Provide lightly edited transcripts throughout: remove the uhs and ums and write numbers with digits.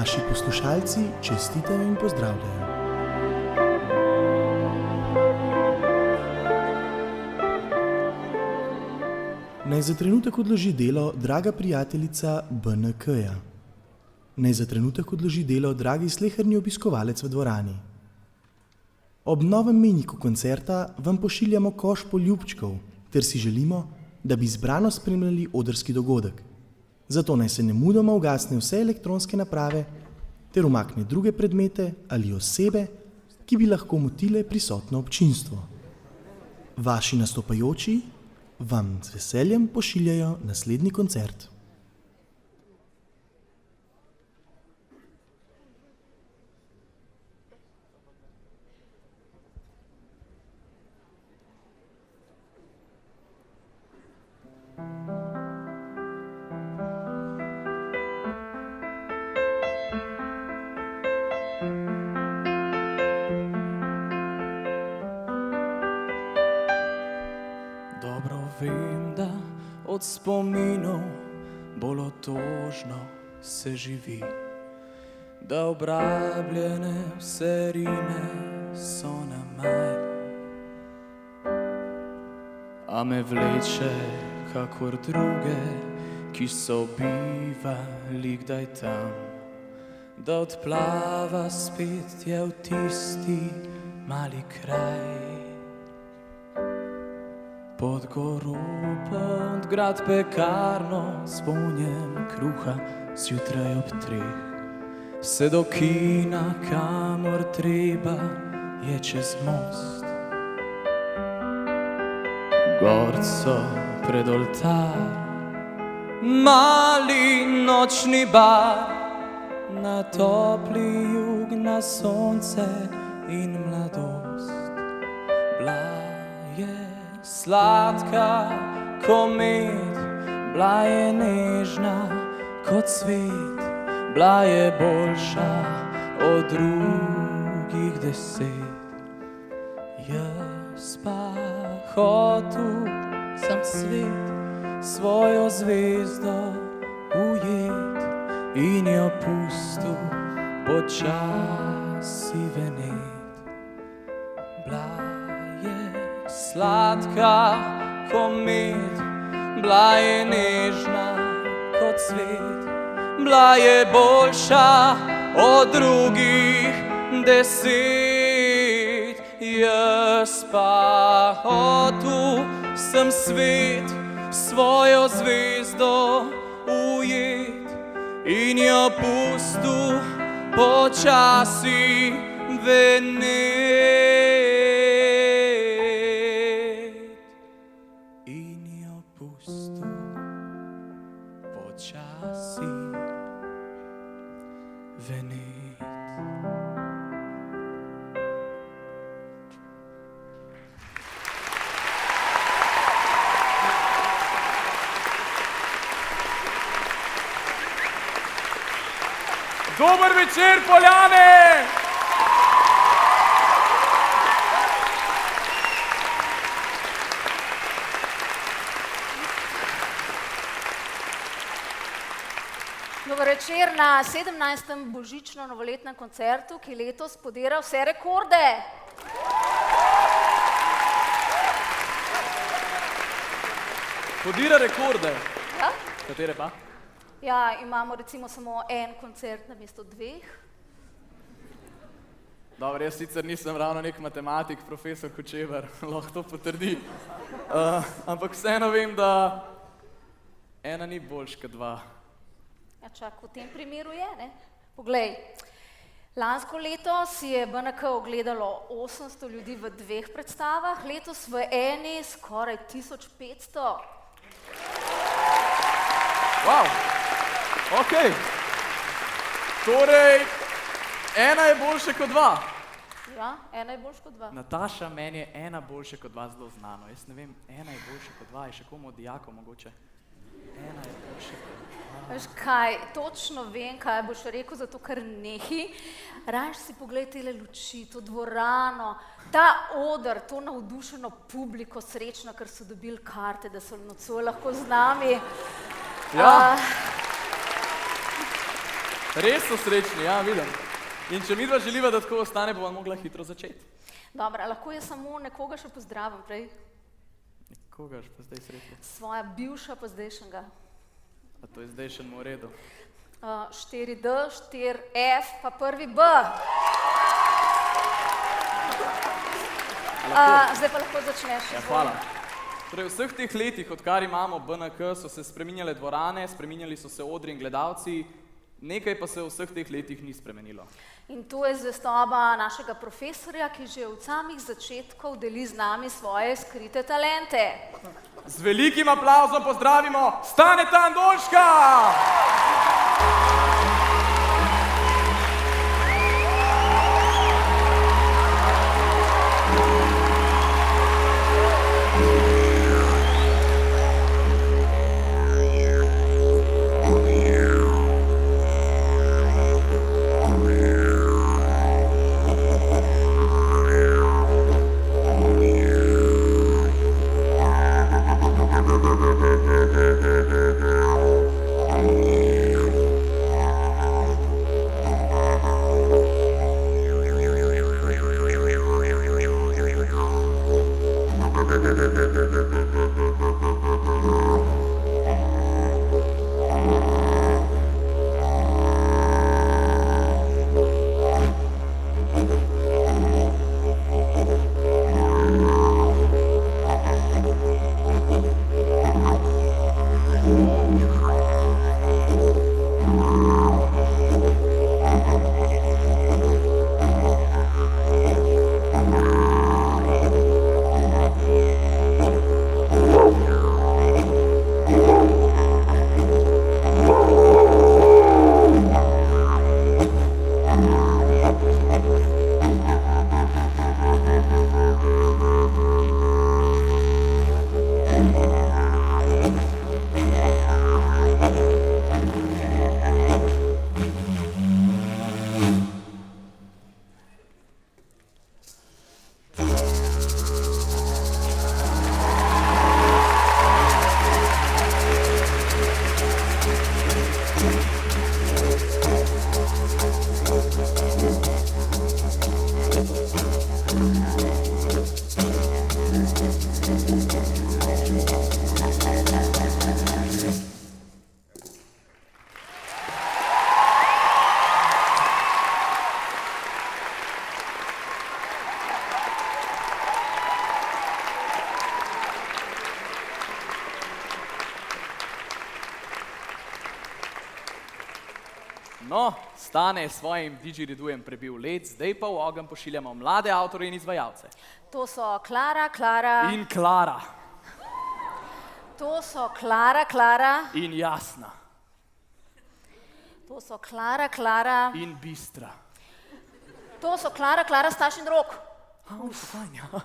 Naši poslušalci čestitajo in pozdravljajo. Naj za trenutek odloži delo draga prijateljica BNK-ja. Naj za trenutek odloži delo dragi sleherni obiskovalec v dvorani. Ob novem mejniku koncerta vam pošiljamo koš poljubčkov, ter si želimo, da bi zbrano spremljali odrski dogodek. Zato naj se nemudoma ugasne vse elektronske naprave ter umakne druge predmete ali osebe, ki bi lahko motile prisotno občinstvo. Vaši nastopajoči vam z veseljem pošiljajo naslednji koncert. Dobro vem, da od spominov bolj otožno se živi, da obrabljene vse rime so na maj. A me vleče kakor druge, ki so bivali kdaj tam, da odplava spet je v tisti mali kraj. Pod goro, pod grad pekarno, s polnjem kruha zjutraj ob 3. Vse do kina, kamor treba, je čez most. Gorco pred oltar, mali nočni bar, na topli jug, na sonce in mladost. Bila je sladka ko med, bila je nežna kot cvet, bila je boljša od drugih 10. Jaz pa hotel sem svet, svojo zvezdo ujet in jo pustil počasi venet. Bila je sladka ko med, bila je nežna kot cvet, bila je boljša od drugih 10. Jaz pa hotel sem svet, svojo zvezdo ujet in jo pustil počasi venet. Počasi venet. Dober večer, Poljane! Dober večer na 17. božično-novoletnem koncertu, ki letos podira vse rekorde. Podira rekorde. Ja? Katere pa? Ja, imamo recimo samo en koncert namesto 2. Dobro, jaz sicer nisem ravno nek matematik, profesor Kočevar, lahko to potrdi. Ampak vseeno vem, da ena ni boljš kot 2. Ja, čak, v tem primeru je, ne? Poglej, lansko leto si je BNK ogledalo 800 ljudi v 2 predstavah, letos v eni skoraj 1500. Wow, ok. Torej, ena je boljša kot 2. Ja, ena je boljša kot 2. Nataša, meni je ena boljša kot 2 zelo znano. Jaz ne vem, ena je boljša kot 2, je še komu od dijakov mogoče. Ena je boljša kot 2. Veš kaj, točno vem, kaj boš rekel, zato ker nehi. Raje si poglej tele luči, to dvorano, ta oder, to navdušeno publiko, srečno, ker so dobili karte, da so nocoj lahko z nami. Ja. Res so srečni, ja, vidim. In če midva želiva, da tako ostane, bova mogla hitro začeti. Dobro, a lahko jaz samo nekoga še pozdravim prej? Koga pa zdaj sreča? Svoja bivša pa zdajšnjega. A to je zdaj še v redu. 4D, 4F, pa prvi B. Zdaj pa lahko začneš. Ja, hvala. Torej, v vseh teh letih, odkar imamo BNK, so se spreminjale dvorane, spreminjali so se odri in gledalci, nekaj pa se v vseh teh letih ni spremenilo. In to je zvestoba našega profesorja, ki že od samih začetkov deli z nami svoje skrite talente. Z velikim aplavzom pozdravimo Staneta Andoljška! No, Stane je svojim didžeridujem prebil let, zdaj pa v ogenj pošiljamo mlade avtorje in izvajalce. To so Klara, Klara. In Klara. To so Klara, Klara. In Jasna. To so Klara, Klara. In Bistra. To so Klara, Klara, Staš in Rok. Fajn, ja.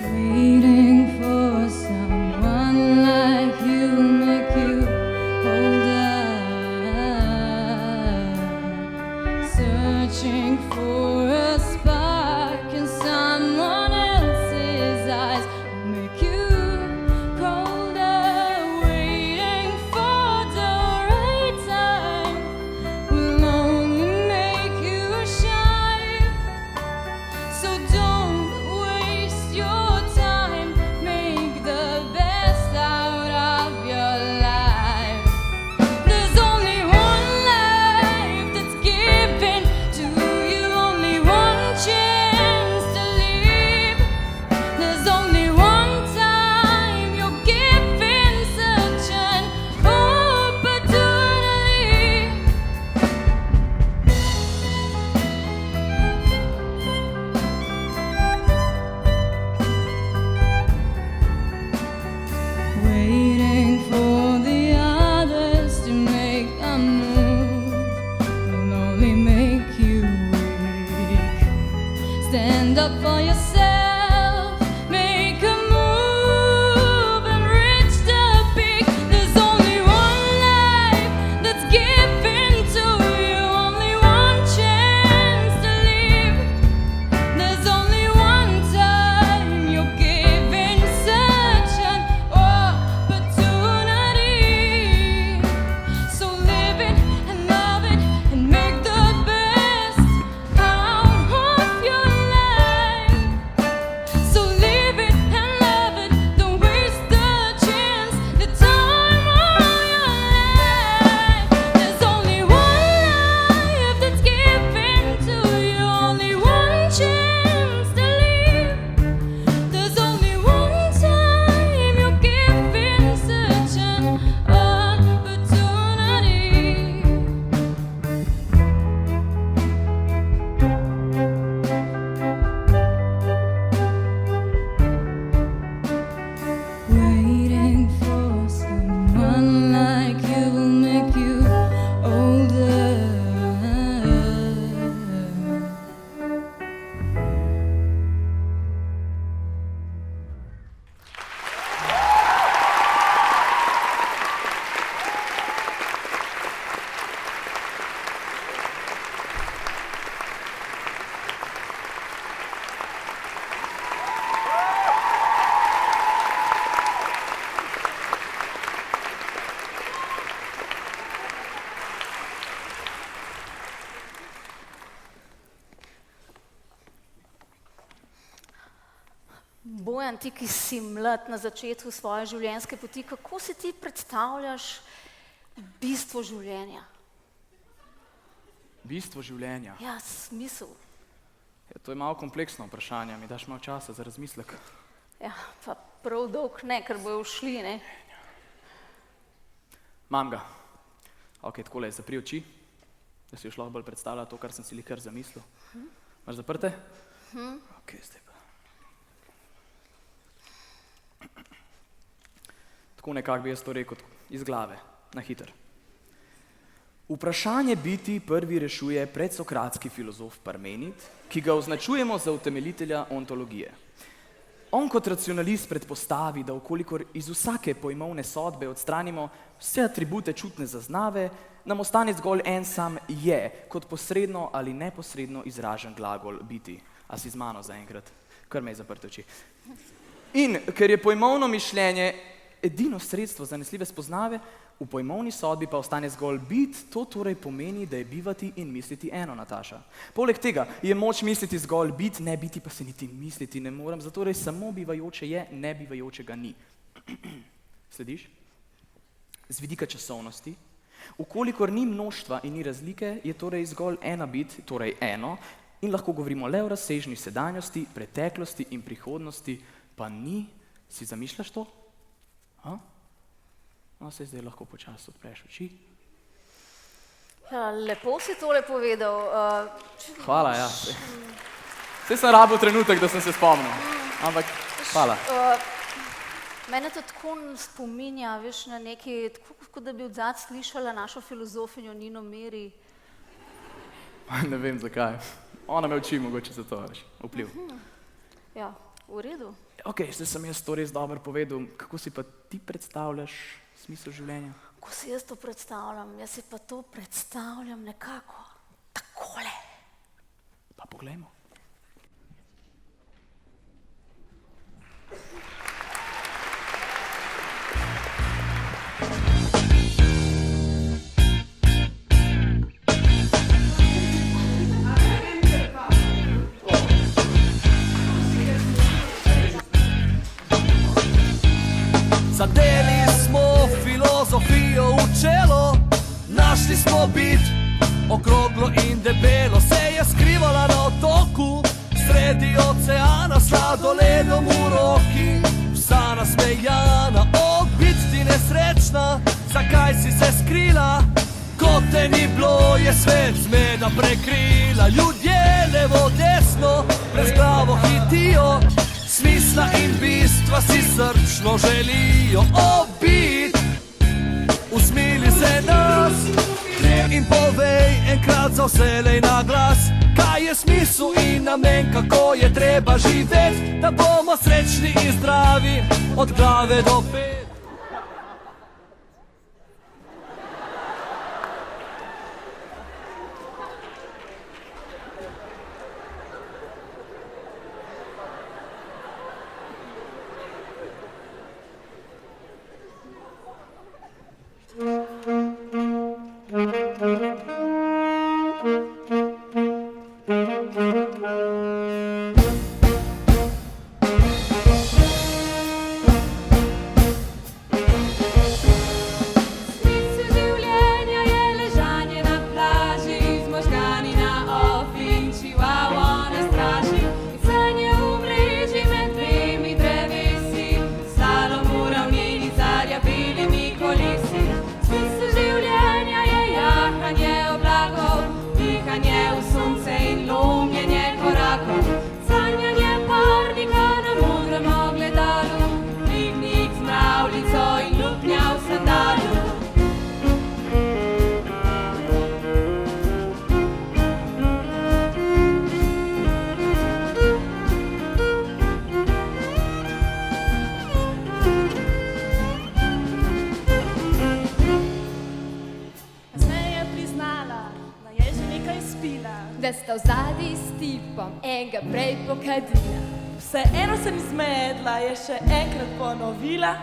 Waiting for someone like you, make you hold up. Searching for a spark. Bojan, ti, ki si mlad na začetku svoje življenjske poti, kako si ti predstavljaš bistvo življenja? Bistvo življenja. Ja, smisel. Ja, to je malo kompleksno vprašanje, mi daš malo časa za razmislek. Ja, pa prav dolg ne, ker bojo šli, ne? Mam ga. Ok, takole, zapri oči, da si još lahko bolj predstavlja to, kar sem si kar zamislil. Imaš zaprte? Ok, zdaj pa. Tako nekako bi jaz to rekel iz glave, na hiter. Vprašanje biti prvi rešuje predsokratski filozof Parmenid, ki ga označujemo za utemeljitelja ontologije. On kot racionalist predpostavi, da ukolikor iz vsake pojmovne sodbe odstranimo vse atribute čutne zaznave, nam ostane zgolj en sam je, kot posredno ali neposredno izražen glagol biti. A si z mano zaenkrat? Kar me je zaprte oči. In ker je pojmovno mišljenje edino sredstvo zanesljive spoznave, v pojmovni sodbi pa ostane zgolj bit, to torej pomeni, da je bivati in misliti eno, Nataša. Poleg tega je moč misliti zgolj bit, ne biti pa se niti misliti ne morem, zatorej samo bivajoče je, ne bivajočega ni. Slediš? Z vidika časovnosti, ukolikor ni mnoštva in ni razlike, je torej zgolj ena bit, torej eno, in lahko govorimo le o razsežni sedanjosti, preteklosti in prihodnosti, pa ni. Si zamišljaš to? No, se zdaj lahko počasi odpreš oči. Ja, lepo si tole povedal. Hvala, ja. Saj sem rabil trenutek, da sem se spomnil. Ampak, hvala. Mene to tako spominja, veš, na neki, tako kot da bi odzad slišala našo filozofinjo Nino Meri. Ne vem zakaj. Ona me uči mogoče za to, veš, vpliv. Ja, v redu. Ok, zdaj sem jaz to res dobro povedal. Kako si pa ti predstavljaš smisel življenja? Ko si jaz to predstavljam, jaz si pa to predstavljam nekako takole. Pa poglejmo. Zadeli smo filozofijo v čelo, našli smo bit, okroglo in debelo, se je skrivala na otoku, sredi oceana, sladoledom v roki, vsa nasmejana, bit ti nesrečna, zakaj si se skrila, ko te ni bilo, je svet zmeda prekrila, ljudje levo desno, brez glavo hitijo, smisla in bistva si srčno želijo obit. Usmili se nas in povej enkrat za vselej na glas, kaj je smisel in namen, kako je treba živeti, da bomo srečni in zdravi od glave do pet. Da sta v zadnji s tipom enega prej pokadila. Vseeno sem zmedla, je še enkrat ponovila.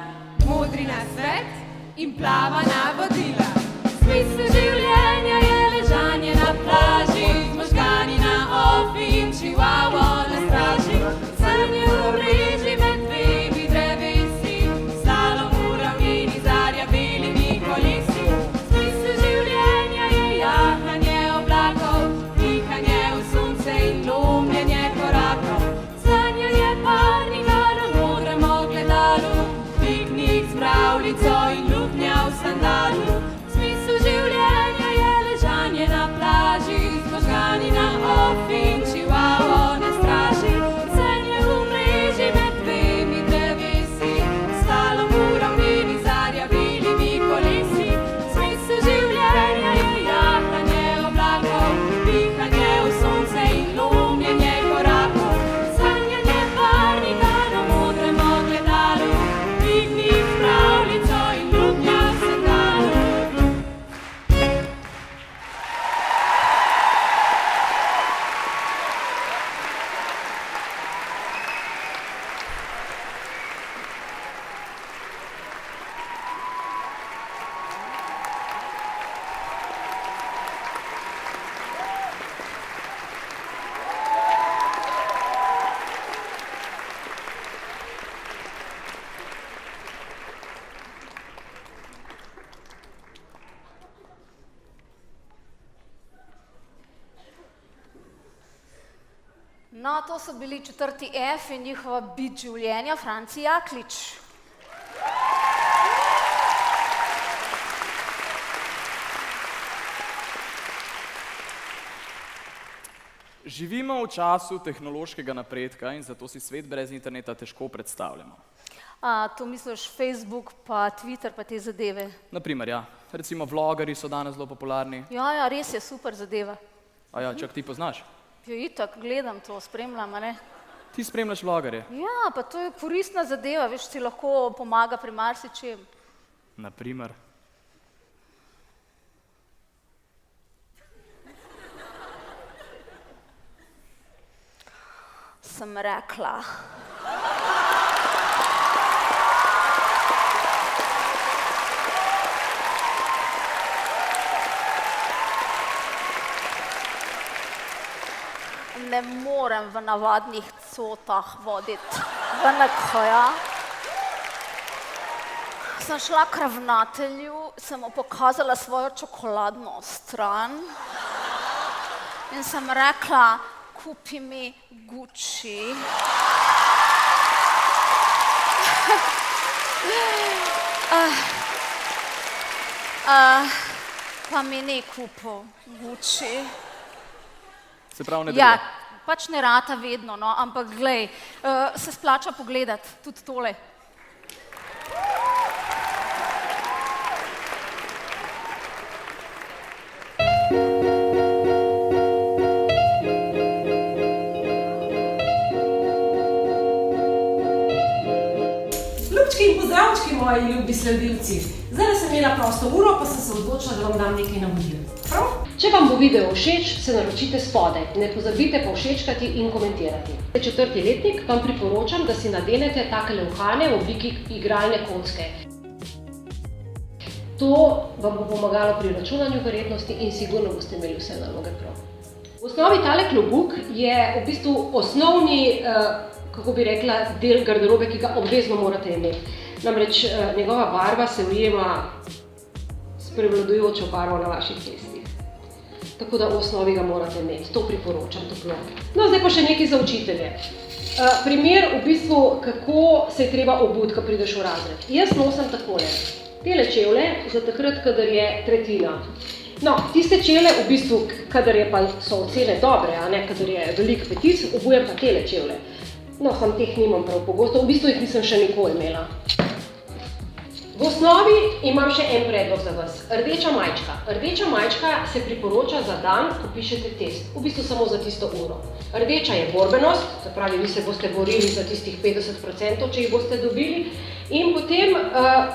Modri na svet in plava navodila. Smisel življenja je ležanje na plaži, z možgani na ofi in čivavo na straži. Sanje v mreži med No, to so bili 4. F in njihova bit življenja, Franci Jaklič. Živimo v času tehnološkega napredka in zato si svet brez interneta težko predstavljamo. To misliš Facebook, pa Twitter, pa te zadeve? Naprimer, ja. Recimo vlogerji so danes zelo popularni. Ja, res je super zadeva. Čak ti poznaš? Ja, itak, gledam to, spremljam, a ne? Ti spremljaš vlogerje? Ja, pa to je koristna zadeva, veš, ti lahko pomaga pri marsičem. Naprimer? Sem rekla. Ne morem v navadnih cotah voditi BNK-ja. Sem šla k ravnatelju, sem mu pokazala svojo čokoladno stran in sem rekla, kupi mi Gucci. Pa mi ni kupil Gucci. Se pravi, ne dela? Ja, pač ne rata vedno, no, ampak glej, se splača pogledati tudi tole. Ljubčki in pozdravčki, moji ljubi sledilci. Zdaj sem imela prosto uro, pa sem se odločila, da vam dam nekaj navodil. Prav? Če vam bo video všeč, se naročite spodaj. Ne pozabite pa všečkati in komentirati. 4. letnik vam priporočam, da si nadenete takele uhane v obliki igralne kocke. To vam bo pomagalo pri računanju verjetnosti in sigurno boste imeli vse naloge prav. V osnovi tale klobuk je v bistvu osnovni, kako bi rekla, del garderobe, ki ga obvezno morate imeti. Namreč njegova barva se ujema s prevladujočo barvo na vaših cestih. Tako da v osnovi ga morate imeti, to priporočam toplo. No, zdaj pa še nekaj za učitelje. Primer v bistvu, kako se je treba obuti, ko prideš v razred. Jaz nosim takole, tele čevlje za takrat, kadar je tretjina. No, tiste čevlje v bistvu, kadar so ocene dobre, a ne, kadar je velik petic, obujem pa tele čevlje. No, sam teh nimam prav pogosto, v bistvu jih nisem še nikoli imela. V osnovi imam še en predlog za vas, rdeča majčka. Rdeča majčka se priporoča za dan, ko pišete test, v bistvu samo za tisto uro. Rdeča je borbenost, se pravi, vi se boste borili za tistih 50%, če jih boste dobili, in potem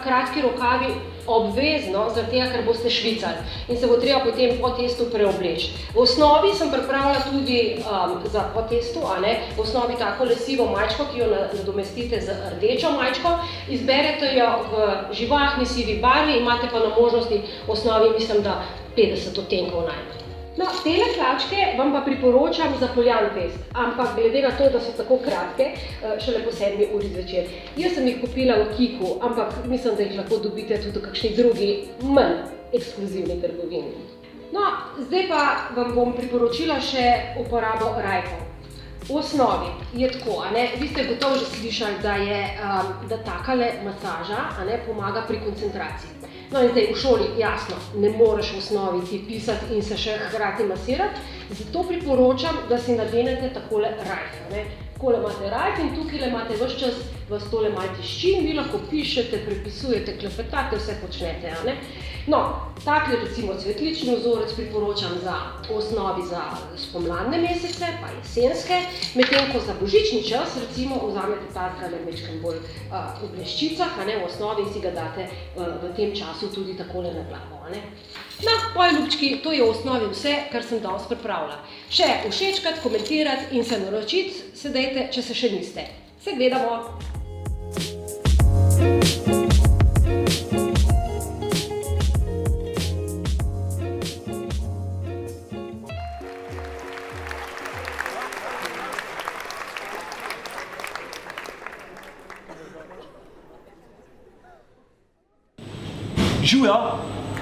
kratki rokavi obvezno, zaradi tega, ker boste švicali in se bo treba potem po testu preobleči. V osnovi sem pripravila tudi za po testu, v osnovi tako sivo majčko, ki jo nadomestite z rdečo majčko, izberete jo v živahni sivi barvi, imate pa na možnosti v osnovi, mislim, da 50 odtenkov najmanj. No, tele hlačke vam pa priporočam za poljan test, ampak glede na to, da so tako kratke, šele po 7 uri zvečer. Jaz sem jih kupila v Kiku, ampak mislim, da jih lahko dobite tudi v kakšni drugi, manj ekskluzivni trgovini. No, zdaj pa vam bom priporočila še uporabo rajkov. V osnovi je tako, vi ste gotovo že slišali, da takale masaža pomaga pri koncentraciji. No in zdaj v šoli, jasno, ne moreš v osnovi ti pisati in se še hkrati masirati, zato priporočam, da si nadenete takole rajf. Takole imate rajf in tukaj imate ves čas, vas tole malo tišči in vi lahko pišete, prepisujete, klepetate, vse počnete. No, takle recimo cvetlični vzorec priporočam v osnovi za spomladne mesece, pa jesenske, medtem ko za božični čas recimo vzamete takale mečkam bolj v bleščicah, v osnovi in si ga date v tem času tudi takole na glavo. No, moji ljubčki, to je v osnovi vse, kar sem danes pripravila. Še všečkati, komentirati in se naročiti se dajte, če se še niste. Se gledamo! Živjo,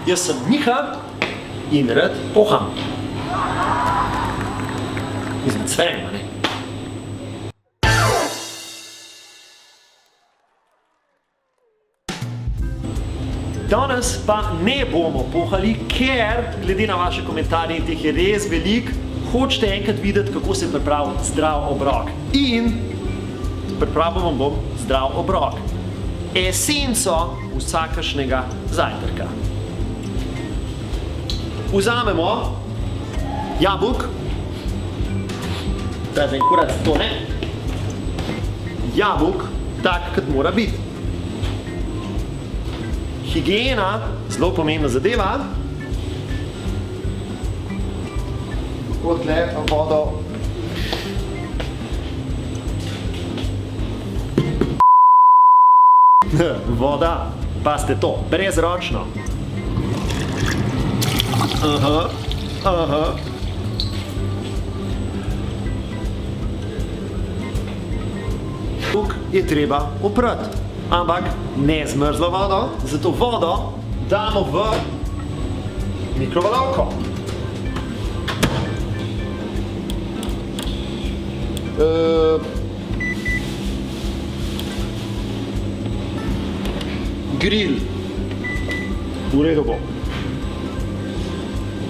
jaz sem Miha in rad poham. Mislim, cvejem, Danes pa ne bomo pohali, ker glede na vaše komentarje in teh je res veliko, hočete enkrat videti, kako se pripravi zdrav obrok. In pripravil vam bom zdrav obrok. Esenco vsakašnjega zajtrka. Vzamemo jabolk, da za en korac to ne, jabolk tak, kot mora biti. Higiena, zelo pomembna zadeva. Kotle vodo. Voda, pazite to, brezročno. Aha. Tuk je treba oprati, ampak ne zmrzlo vodo, zato vodo damo v mikrovalovko. Grill. V redu bo.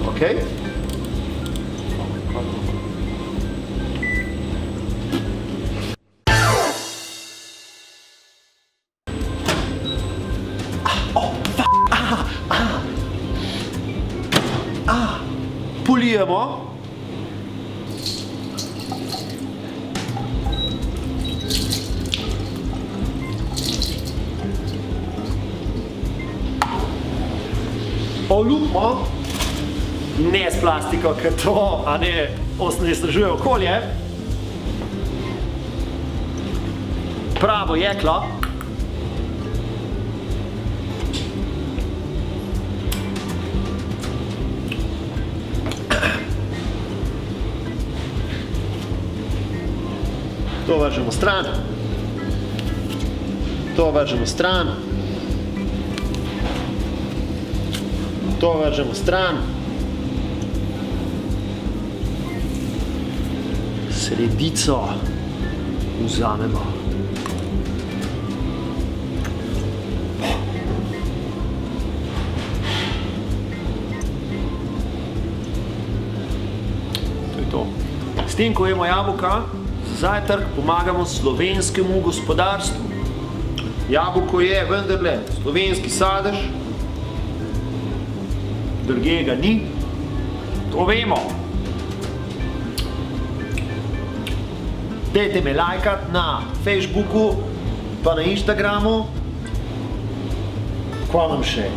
Ok. Polijemo. Olupimo, ne s plastiko, ker to, a ne, onesnažuje okolje. Pravo jeklo. To vržemo stran. To vržemo stran. To vržemo stran. Sredico vzamemo. To je to. S tem, ko jemo jabolka, za zajtrk pomagamo slovenskemu gospodarstvu. Jabolko je vendarle slovenski sadež, drugega ga ni, to vemo. Dajte me lajkat na Facebooku, pa na Instagramu. Kaj vam še?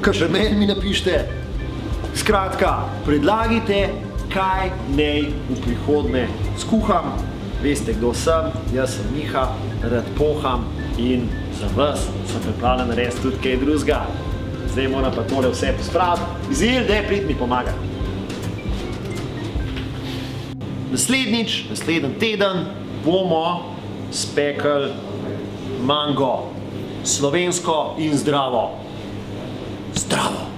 Kaj še meni mi napište? Skratka, predlagajte, kaj naj v prihodnje skuham. Veste, kdo sem, jaz sem Miha, rad poham in za vas sem pripravljen narediti tudi kaj drugega. Zdaj moram pa tole vse pospraviti. Izil, daj prid mi pomagati. Naslednji teden bomo spekli mango. Slovensko in zdravo. Zdravo!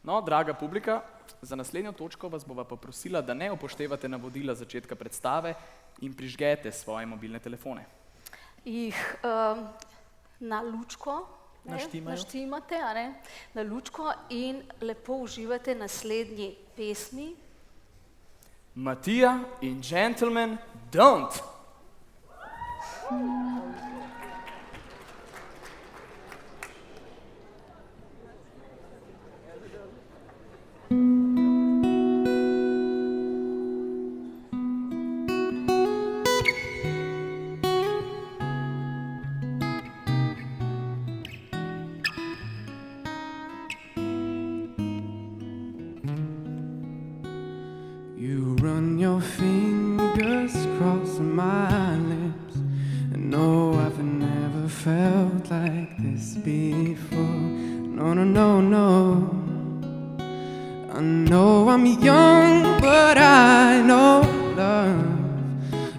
No, draga publika, za naslednjo točko vas bova poprosila, da ne upoštevate navodila začetka predstave in prižgete svoje mobilne telefone. Jih na lučko naštimate, a ne? Na lučko in lepo uživate naslednji pesmi. Matija in Gentlemen Don't! You run your fingers across my lips, and no, I've never felt like this before. No, no, no, no. I know I'm young, but I know love,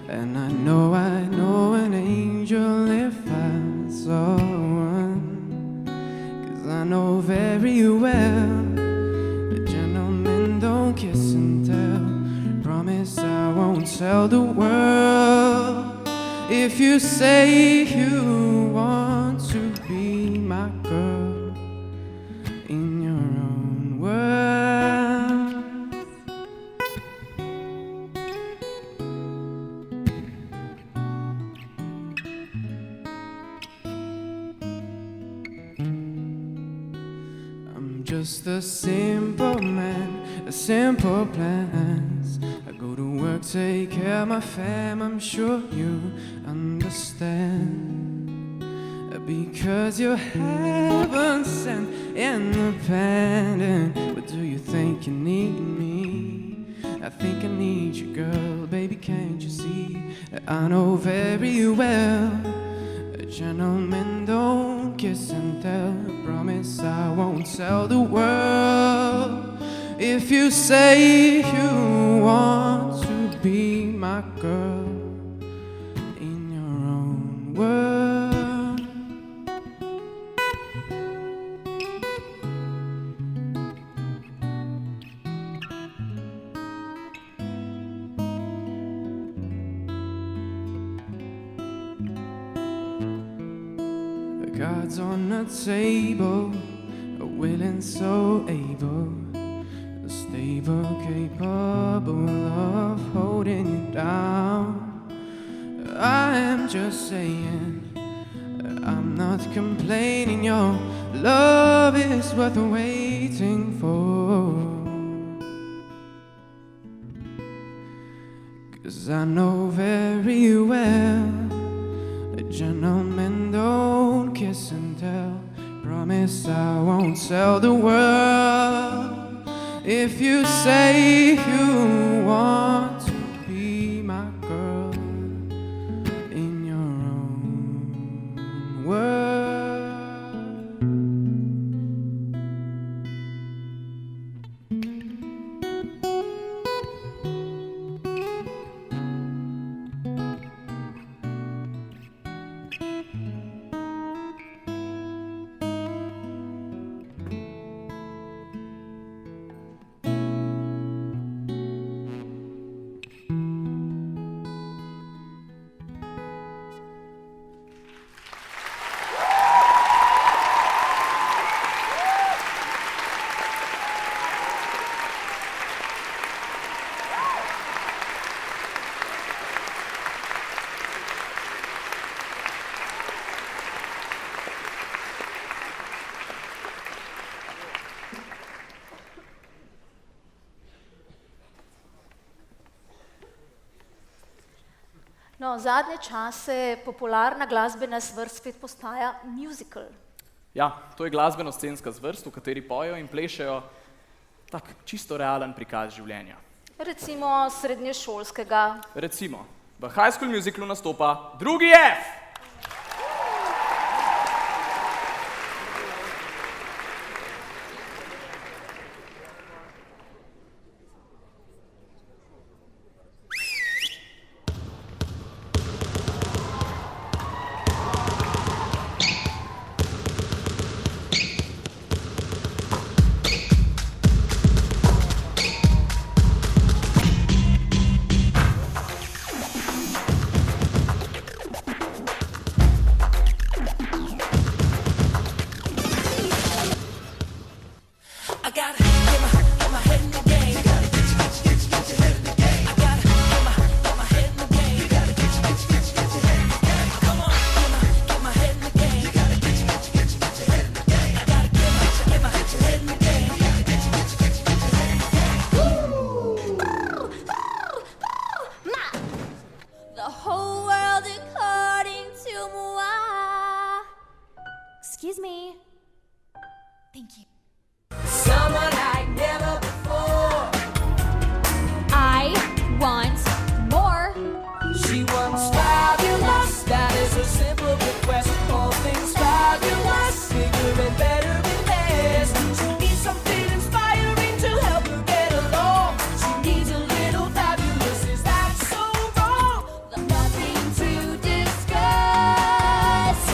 and I know I saw one. 'Cause I know very well that gentlemen don't kiss and tell. Promise I won't tell the world. If you say you want to be my girl in your own world. I'm just a simple man, a simple plans. I go to work, take care of my fam, I'm sure you understand. Because you're heaven sent independent. But do you think you need me? I think I need you, girl. Baby, can't you see that I know very well a gentleman don't kiss and tell. I promise I won't tell the world. If you say you want to be my girl in your own world. The cards on the table, willing, so able, stable, capable of holding you down. I am just saying, I'm not complaining. Your love is worth waiting for. 'Cause I know very well a gentleman don't kiss and tell. Promise I won't tell the world. If you say you want to be my girl in your own world. No, zadnje čase popularna glasbena zvrst spet postaja musical. Ja, to je glasbeno-scenska zvrst, v kateri pojejo in plešejo tak čisto realen prikaz življenja. Recimo srednješolskega. Recimo, v High School Musicalu nastopa drugi F. Excuse me. Thank you. Someone like never before. I want more. She wants fabulous. That is a simple request. All things fabulous. Bigger and better and best. She needs something inspiring to help her get along. She needs a little fabulous. Is that so wrong? Nothing to discuss.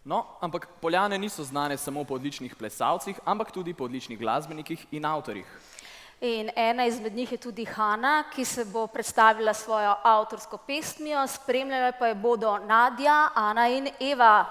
No, ampak Poljane niso znane samo po odličnih plesalcih, ampak tudi po odličnih glasbenikih in avtorjih. In ena izmed njih je tudi Hana, ki se bo predstavila svojo avtorsko pesmijo, spremljale pa jo bodo Nadja, Ana in Eva.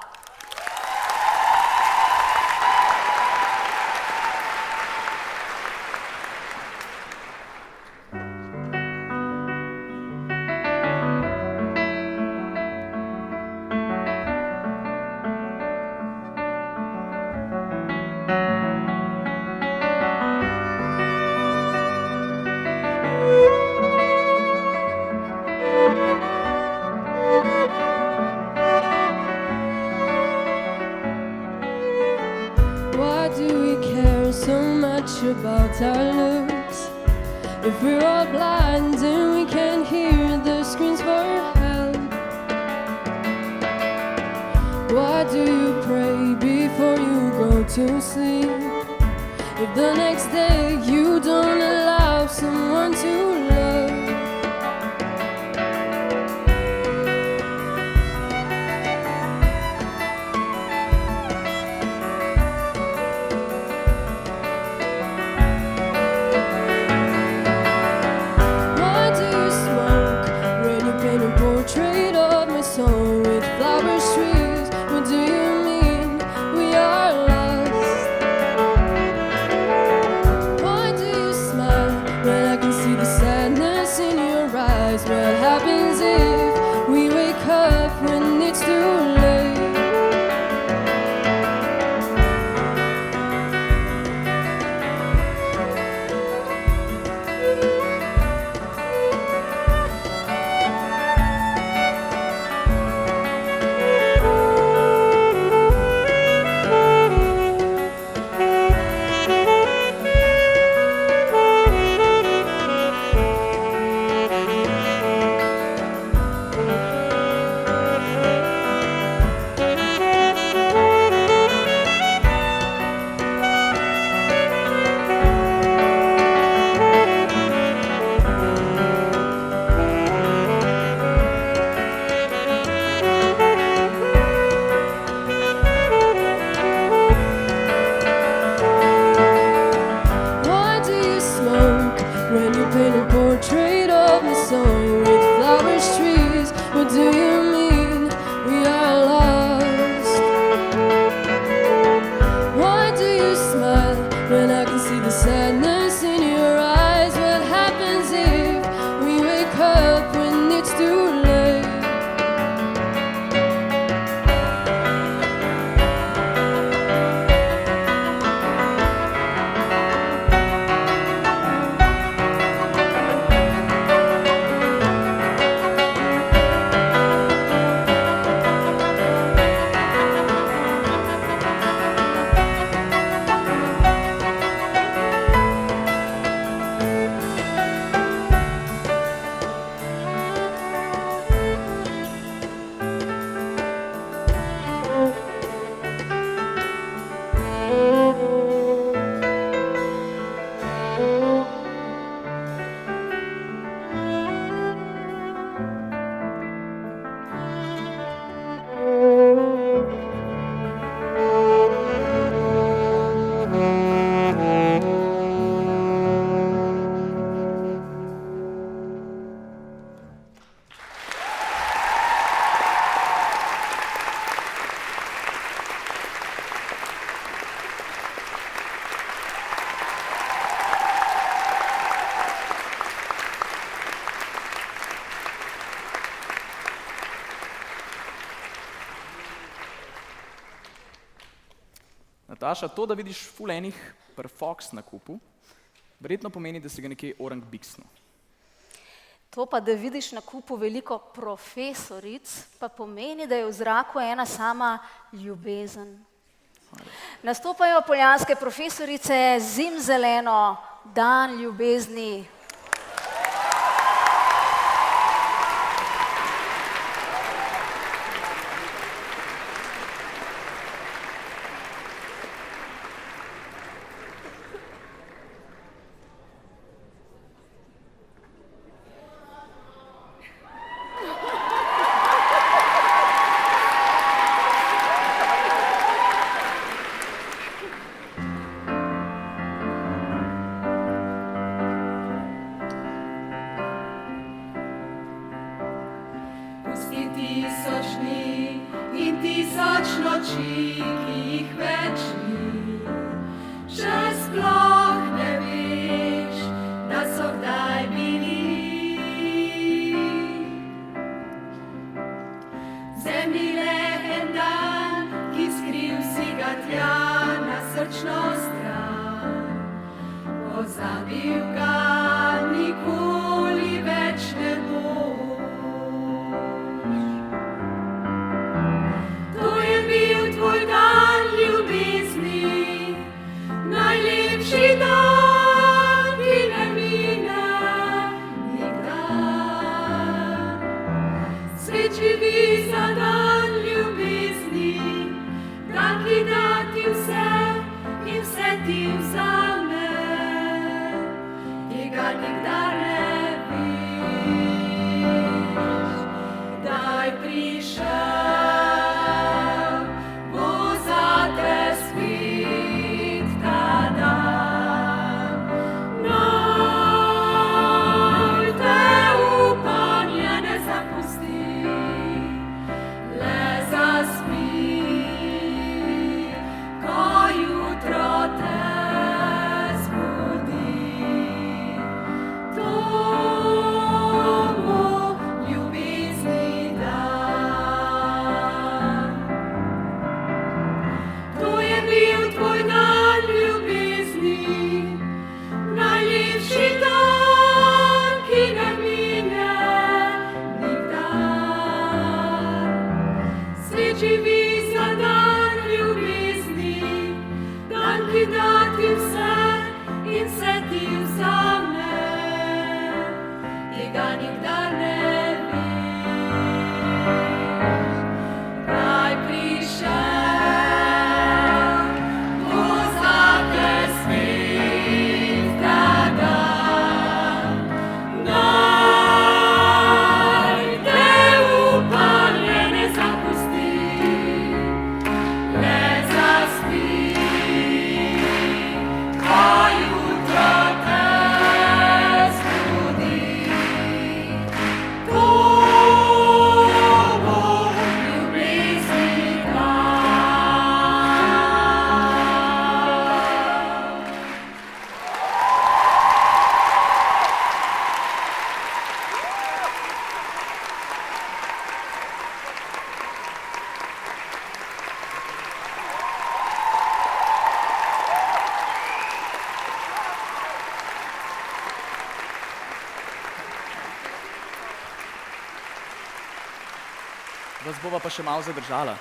About our looks, if we're all blind and we can't hear the screams for help, why do you pray before you go to sleep? If the next day you don't allow someone to love, with flowers, trees, what do you mean we are lost? Why do you smile when I can see the sadness in your eyes? What happens if we wake up when it's too late? Nataša, to, da vidiš ful enih Fox na kupu, verjetno pomeni, da si ga nekje orang biksnil. To pa, da vidiš na kupu veliko profesoric, pa pomeni, da je v zraku ena sama ljubezen. Nastopajo poljanske profesorice Zimzeleno, dan ljubezni. 1000 dni in 1000 noči, ki jih več ni. Še sploh ne veš, da so kdaj bili. Zemlji le en dan, ki skril si ga tja na srčno stran. Pozabil ga nikoli več ne boš. To je bil tvoj dan ljubezni, najlepši dan, ki ne mine nikdar. Svet živi za dan ljubezni, dan, ki da ti vse in vse ti vzame. Tega nikdar ne veš, kdaj prišel bo zate spet ta dan. Naj te upanje ne zapusti, le zaspi, ko jutro te zbudi. To bo ljubezni dan. To je bil tvoj dan ljubezni, najlepši dan, ki ne mine nikdar. Svet živi za dan ljubezni, dan, ki da ti vse in vse ti vzame. Tega nikdar ne veš, kdaj prišel bo zate spet ta dan. Naj te upanje ne zapusti, le zaspi, ko jutro te zbudi. To bo ljubezni dan. Vas bova pa še malo zadržala.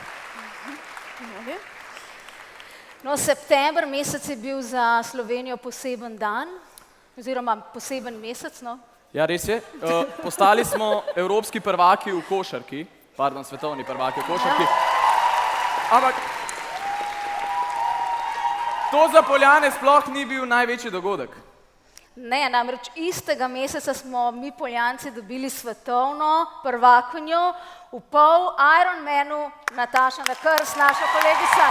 No, september mesec je bil za Slovenijo poseben dan, oziroma poseben mesec, no. Ja, res je. Postali smo evropski prvaki v košarki, pardon, svetovni prvaki v košarki. Ampak to za Poljane sploh ni bil največji dogodek. Ne, namreč istega meseca smo mi Poljanci dobili svetovno prvakinjo v pol Ironmanu, Nataša Nakrs, naša kolegica.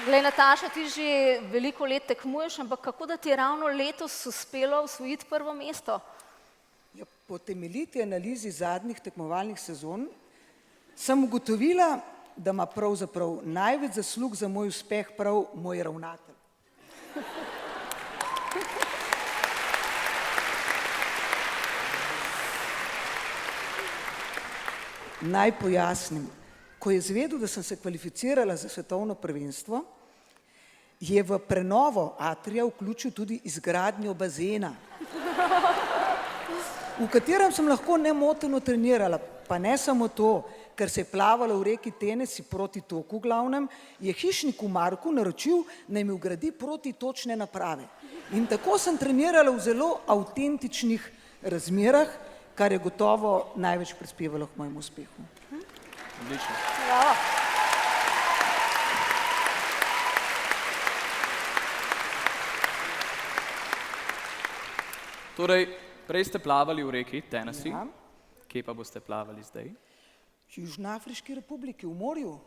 Glej, Nataša, ti že veliko let tekmuješ, ampak kako da ti je ravno letos uspelo osvojiti prvo mesto? Ja, po temeljiti analizi zadnjih tekmovalnih sezon sem ugotovila, da ima pravzaprav največ zaslug za moj uspeh prav moj ravnatelj. Naj pojasnim. Ko je izvedel, da sem se kvalificirala za svetovno prvenstvo, je v prenovo atrija vključil tudi izgradnjo bazena, v katerem sem lahko nemoteno trenirala. Pa ne samo to, ker se je plavala v reki Tenesi proti toku glavnem, je hišniku Marku naročil, naj mi vgradi protitočne naprave. In tako sem trenirala v zelo avtentičnih razmerah, kar je gotovo največ prispevalo k mojemu uspehu. Odlično. Bravo. Torej, prej ste plavali v reki Tennessee. Ja. Kje pa boste plavali zdaj? V Južnoafriški republiki, v morju.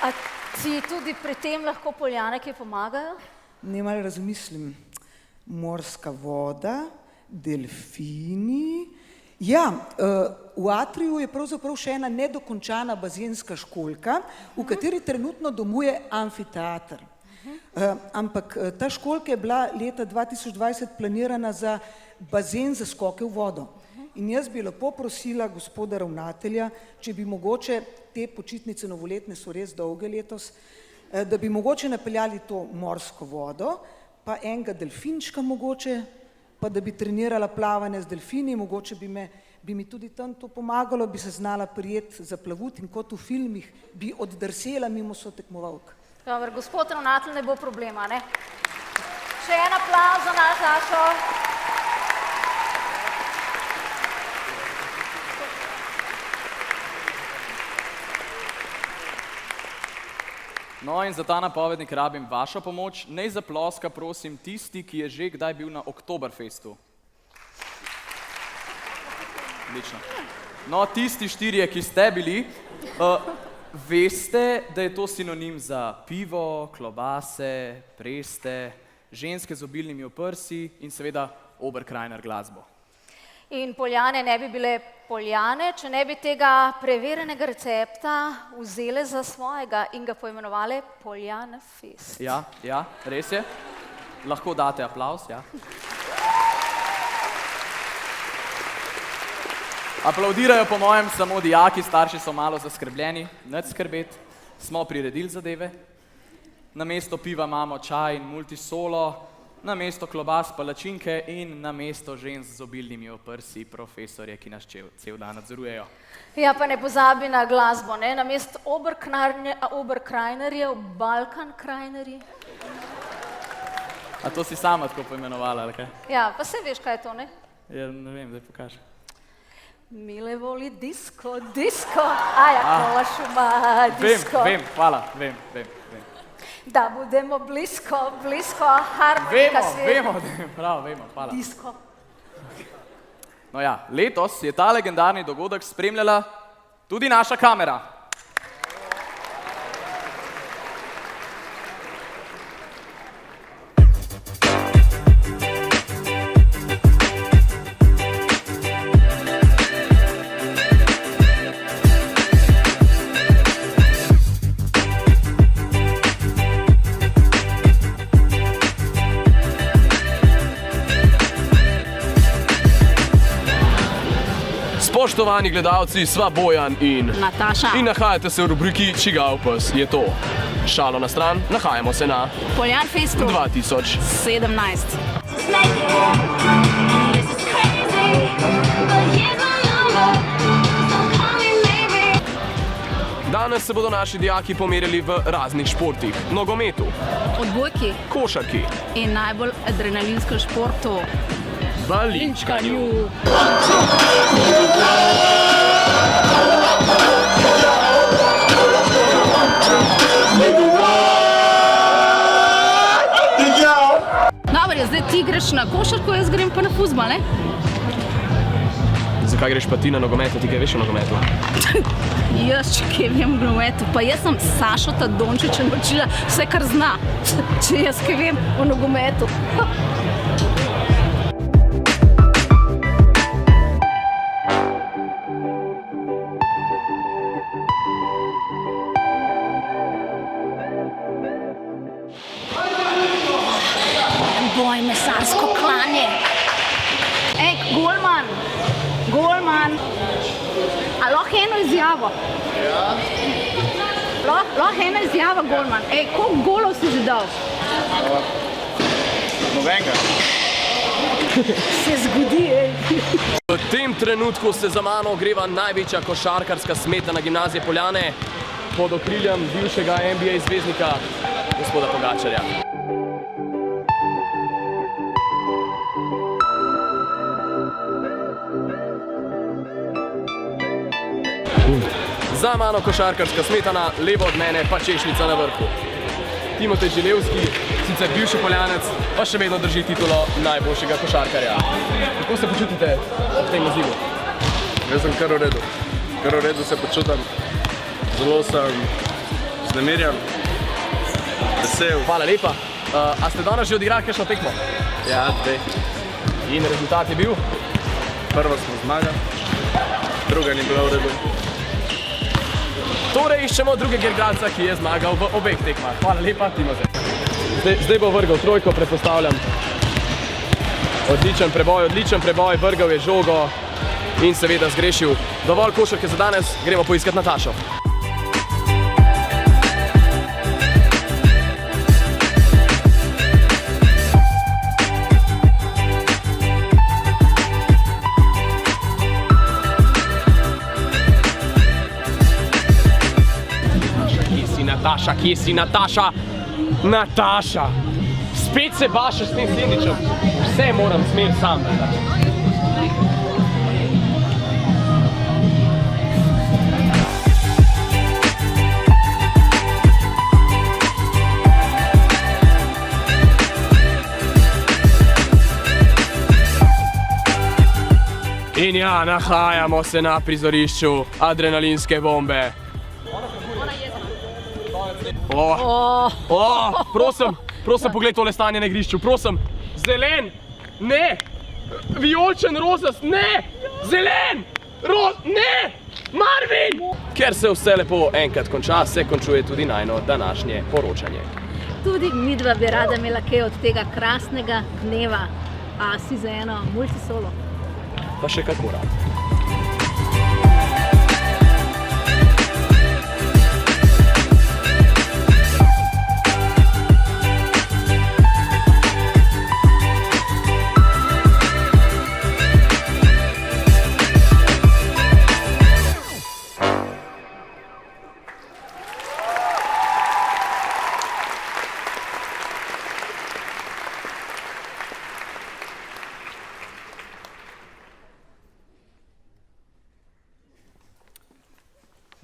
A ti tudi pri tem lahko Poljane kaj pomagajo? Ne, malo razmislim. Morska voda, delfini. Ja, v Atriju je pravzaprav še ena nedokončana bazenska školjka, v kateri trenutno domuje amfiteater. Ampak ta školjka je bila leta 2020 planirana za bazen za skoke v vodo. In jaz bi lepo prosila gospoda ravnatelja, če bi mogoče te počitnice novoletne so res dolge letos, da bi mogoče napeljali to morsko vodo, pa enega delfinčka mogoče, pa da bi trenirala plavanje z delfini, mogoče bi mi tudi tam to pomagalo, bi se znala prijeti za plavut in kot v filmih bi oddrsela mimo sotekmovalk. Dobar, gospod ravnatelj, ne bo problema, ne? Še en aplavz za Natašo. No in za ta napovednik rabim vašo pomoč. Naj zaploska, prosim, tisti, ki je že kdaj bil na Oktoberfestu. Odlično. No, tisti 4, ki ste bili, veste, da je to sinonim za pivo, klobase, preste, ženske z obilnimi oprsi in seveda Oberkrainer glasbo. In Poljane ne bi bile Poljane, če ne bi tega preverjenega recepta vzele za svojega in ga poimenovale Poljane Fest. Ja, res je. Lahko date aplavz, ja. Aplavdirajo po mojem samo dijaki, starši so malo zaskrbljeni, nič skrbeti, smo priredili zadeve. Namesto piva imamo čaj in multisolo, namesto klobas palačinke in namesto žensk z obilnimi oprsi profesorje, ki nas cel dan nadzorujejo. Ja, pa ne pozabi na glasbo, ne? Namesto Oberkrainerjev, Balkankrainerji. A to si sama tako poimenovala, ali kaj? Ja, pa se veš, kaj je to, ne? Ja, ne vem, zdaj pokaži. Mile voli disko, aja, kola šuma, disko. Vem, hvala, vem. Da budemo blisko, harmonika sveta. Vemo, hvala. Disko. No ja, letos je ta legendarni dogodek spremljala tudi naša kamera. Spoštovani gledalci, sva Bojan in Nataša. In nahajate se v rubriki Čigav pes je to. Šalo na stran, nahajamo se na Poljan Festu 2017. Danes se bodo naši dijaki pomerili v raznih športih. Nogometu, odbojki, košarki in najbolj adrenalinskem športu balinčkanju. Dobro, zdaj ti greš na košarko, jaz grem pa na fuzbal, ne? Zakaj greš pa ti na nogomet, ti kaj veš o nogometu? Jaz, če kaj vem o nogometu, pa jaz sem Sašo Tadončiča naučila vse, kar zna, če jaz kaj vem o nogometu. Boj mesarsko klanje. Ej, Golman, a lahko eno izjavo? Ja. Lahko eno izjavo, Golman. Ej, koliko golov si že dal? Nobenega. Se zgodi, ej. V tem trenutku se za mano ogreva največja košarkarska smetana gimnazije Poljane pod okriljem bivšega NBA zvezdnika gospoda Pogačarja. Za mano košarkarska smetana, levo od mene pa češnjica na vrhu. Timotej Želevski, sicer bivši Poljanec, pa še vedno drži titulo najboljšega košarkarja. Kako se počutite v tem nazivu? Jaz sem kar v redu. Kar v redu se počutam. Zelo sem vznemirjen, vesel. Hvala lepa. A ste danes že odigrali kakšno tekmo? Ja, 2. In rezultat je bil? Prvo smo zmagali, druga ni bila v redu. Torej iščemo drugega igralca, ki je zmagal v obeh tekmah. Hvala lepa, Timotej. Zdaj bo vrgel trojko, predpostavljam. Odličen preboj, vrgel je žogo in seveda zgrešil. Dovolj košarke za danes, gremo poiskat Natašo. Nataša, kje si, Nataša? Nataša! Spet se bašaš s tem sendvičem. Vse moram smer sam. In ja, nahajamo se na prizorišču adrenalinske bombe. Prosim, pogled tole stanje na igrišču, prosim. Zelen, ne, vijolčen, rozast, ne, zelen, ne, Marvin! Ker se vse lepo enkrat konča, se končuje tudi najno današnje poročanje. Tudi midva bi rada imela kaj od tega krasnega dneva, a si za eno multisolo. Pa še kako rad.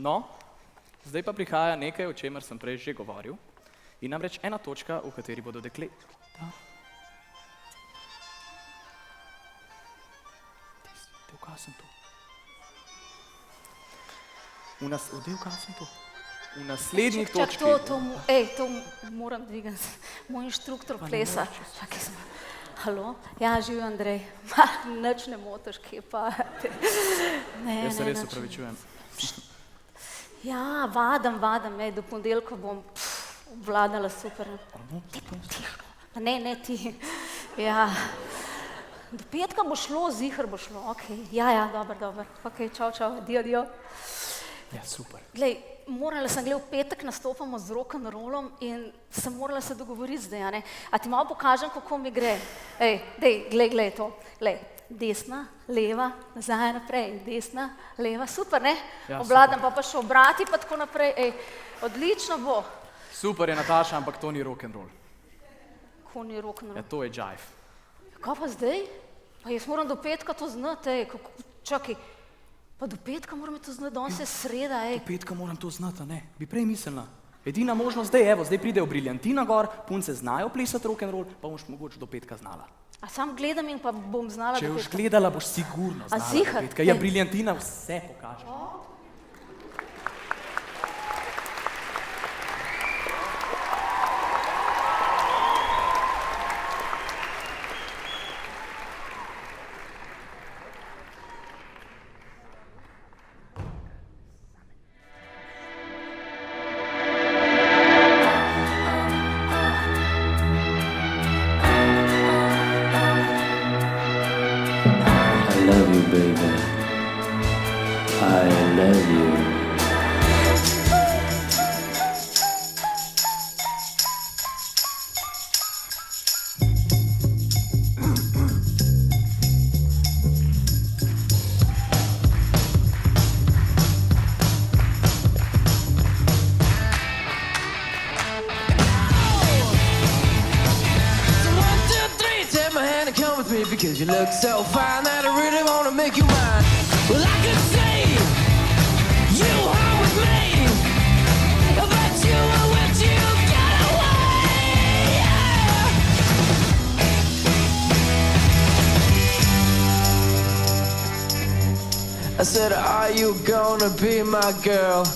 No, zdaj pa prihaja nekaj, o čemer sem prej že govoril, in namreč ena točka, v kateri bodo dekleta. V naslednjih točkah... To moram dvigati, moj inštruktor plesa. Čakaj sem. Halo? Ja, živi Andrej. Nič ne motiš, kje pa... Jaz se res opravičujem. Ja, vadam, do ponedeljka bom obvladala super. Ne ti. Ja. Do petka bo šlo, zihar bo šlo, okej. Ja, dobro. Okej, čau, adio. Ja, super. Glej, morala sem, v petek nastopamo z rock'n'rollom in sem morala se dogovoriti zdaj, a ne? A ti malo pokažem, kako mi gre? Glej to. Desna, leva, nazaj, naprej, desna, leva, super, ne? Obladam pa še obrati, pa tako naprej, odlično bo. Super je, Nataša, ampak to ni rock'n'roll. Ko ni rock'n'roll? Ja, to je jive. Kaj pa zdaj? Pa jaz moram do petka to znati, čakaj, pa do petka moram to znati, danes je sreda, Do petka moram to znati, a ne? Bi prej mislila. Edina možnost zdaj, zdaj pridejo Briljantina gor, punce znajo plesati rock'n'roll, pa boš mogoče do petka znala. A sam gledam in pa bom znala do petka? Če boš gledala, boš sigurno znala do petka. Ja, Briljantina vse pokaže. Because you look so fine that I really want to make you mine. Well, I could say you always I said, are you gonna be my girl?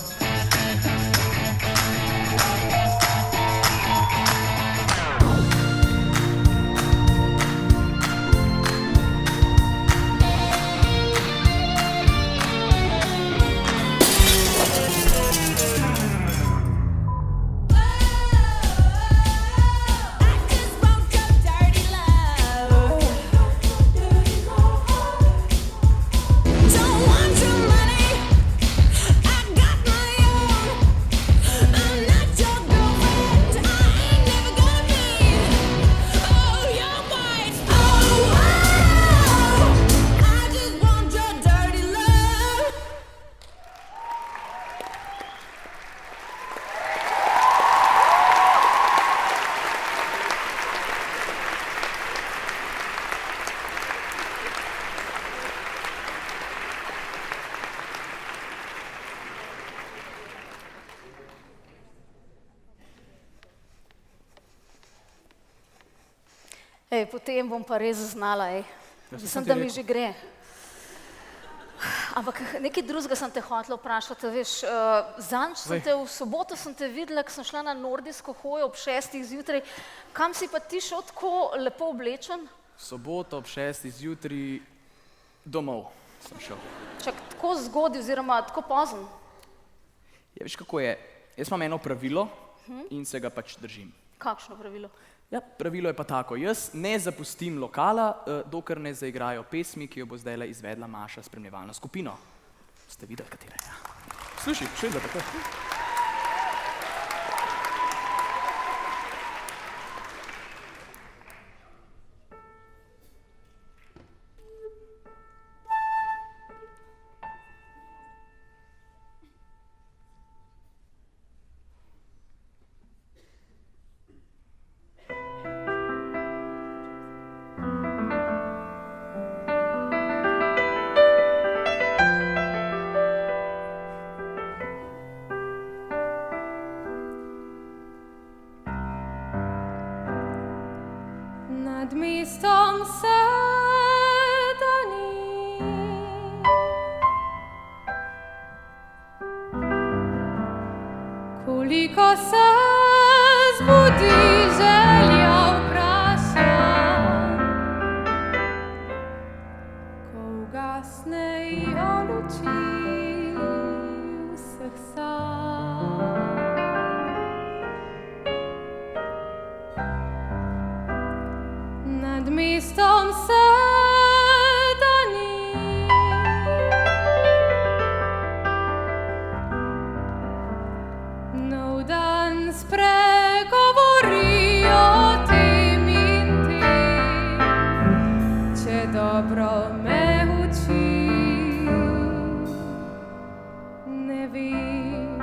Potem bom pa res znala, mislim, da mi že gre. Ampak nekaj drugega sem te hotela vprašati, veš, v soboto sem te videla, ko sem šla na nordijsko hojo ob 6. zjutraj, kam si pa ti šel tako lepo oblečen? Soboto ob 6. zjutraj domov sem šel. Čak, tako zgodaj oziroma tako pozen? Ja, veš kako je, jaz imam eno pravilo in se ga pač držim. Kakšno pravilo? Ja, pravilo je pa tako, jaz ne zapustim lokala, dokler ne zaigrajo pesmi, ki jo bo zdajle izvedla Maša spremljevalno skupino. Ste videli, katera je? Slušaj, še vedno tako. Nad mestom sedani, koliko se zbudi želja vprašanj, ko ugasnejo luči vseh sanj. Nad mestom sedani, nov dan spregovori o tem in tem, če dobro me uči, ne vem.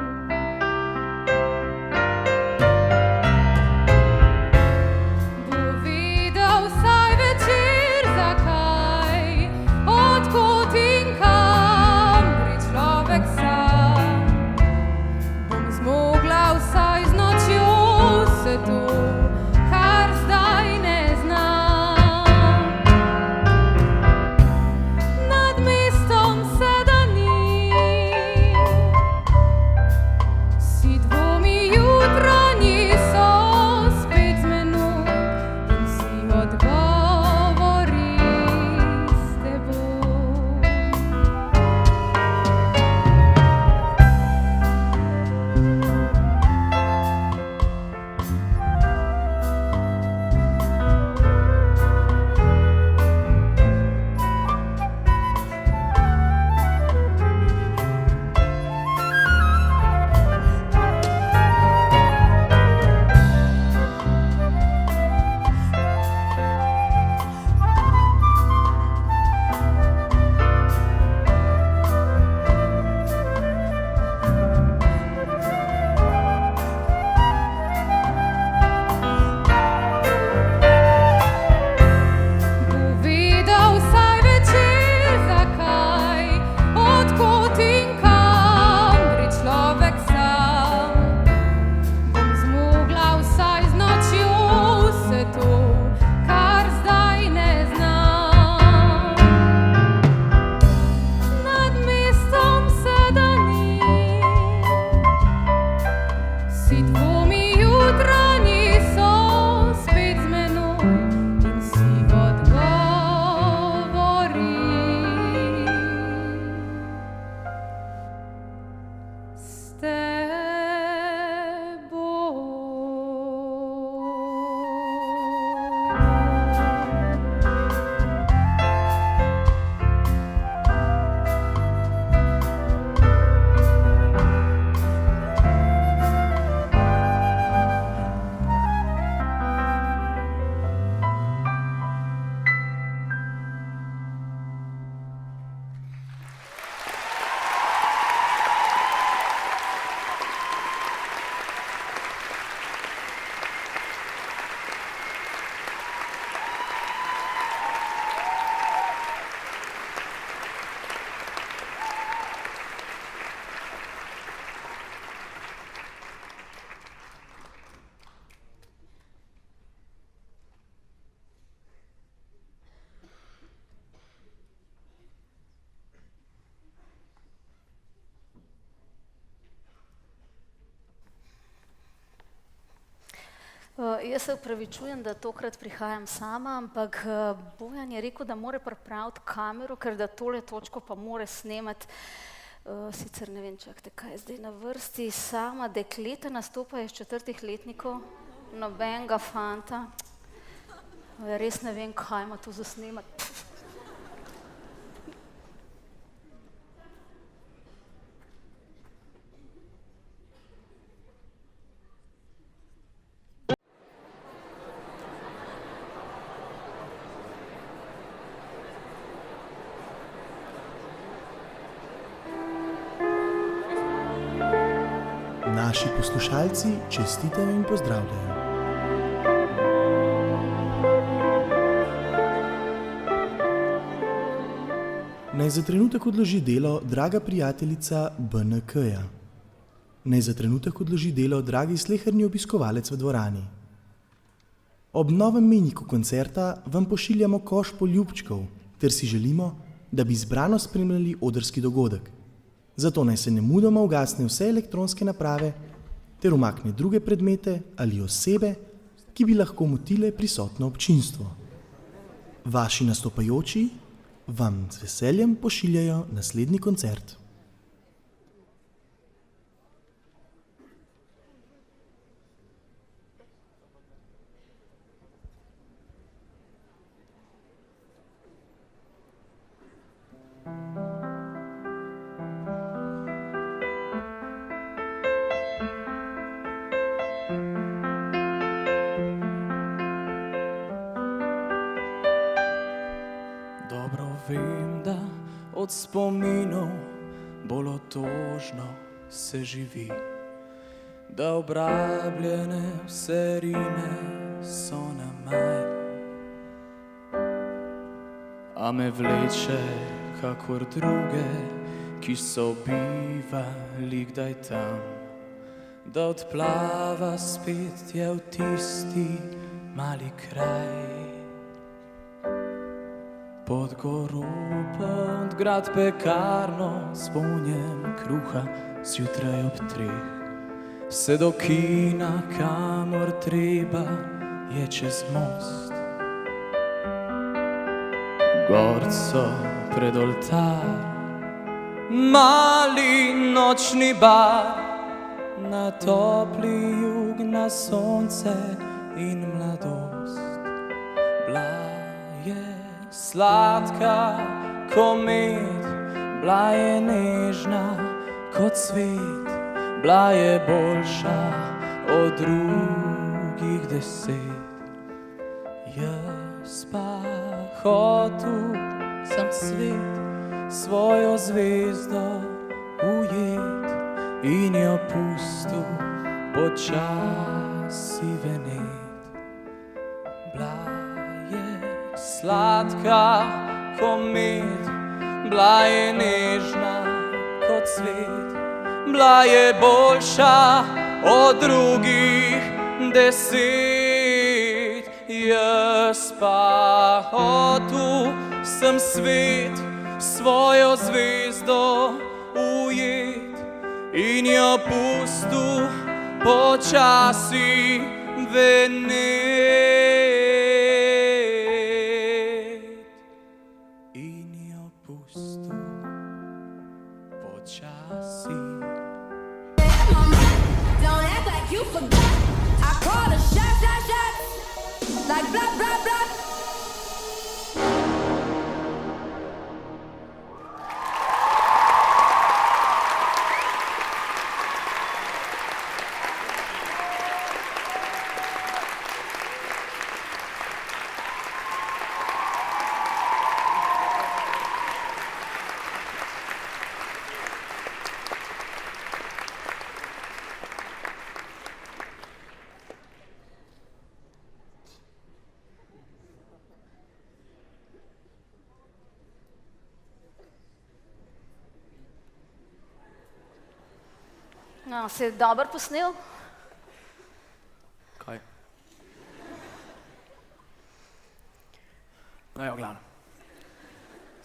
Jaz se upravičujem, da tokrat prihajam sama, ampak Bojan je rekel, da mora pripraviti kamero, ker da tole točko pa mora snemati. Sicer ne vem, čakajte, kaj je zdaj na vrsti. Sama dekleta nastopajo iz 4. letnikov, nobenega fanta. Res ne vem, kaj ima to za snemati. Naši poslušalci čestitajo in pozdravljajo. Naj za trenutek odloži delo draga prijateljica BNK-ja. Naj za trenutek odloži delo dragi sleherni obiskovalec v dvorani. Ob novem mejniku koncerta vam pošiljamo koš poljubčkov, ter si želimo, da bi zbrano spremljali odrski dogodek. Zato naj se nemudoma ugasne vse elektronske naprave ter umakne druge predmete ali osebe, ki bi lahko motile prisotno občinstvo. Vaši nastopajoči vam z veseljem pošiljajo naslednji koncert. Dobro vem, da od spominov bolj otožno se živi, da obrabljene vse rime so na maj. A me vleče kakor druge, ki so bivali kdaj tam, da odplava spet je v tisti mali kraj. Pod goro, pod grad pekarno, s vonjem kruha zjutraj ob 3. Vse do kina, kamor treba, je čez most. Gorco pred oltar, mali nočni bar, na topli jug, na sonce in mladost. Bila je sladka ko med, bila je nežna kot cvet, bila je boljša od drugih 10. Jaz pa hotel sem svet, svojo zvezdo ujet in jo pustil počasi venet. Bila je sladka ko med, bila je nežna kot cvet, bila je boljša od drugih 10. Jaz pa hotel sem svet, svojo zvezdo ujet in jo pustil počasi venet. Like blah, blah, blah. No, si dobro posnel? Kaj? No, jo, glavno.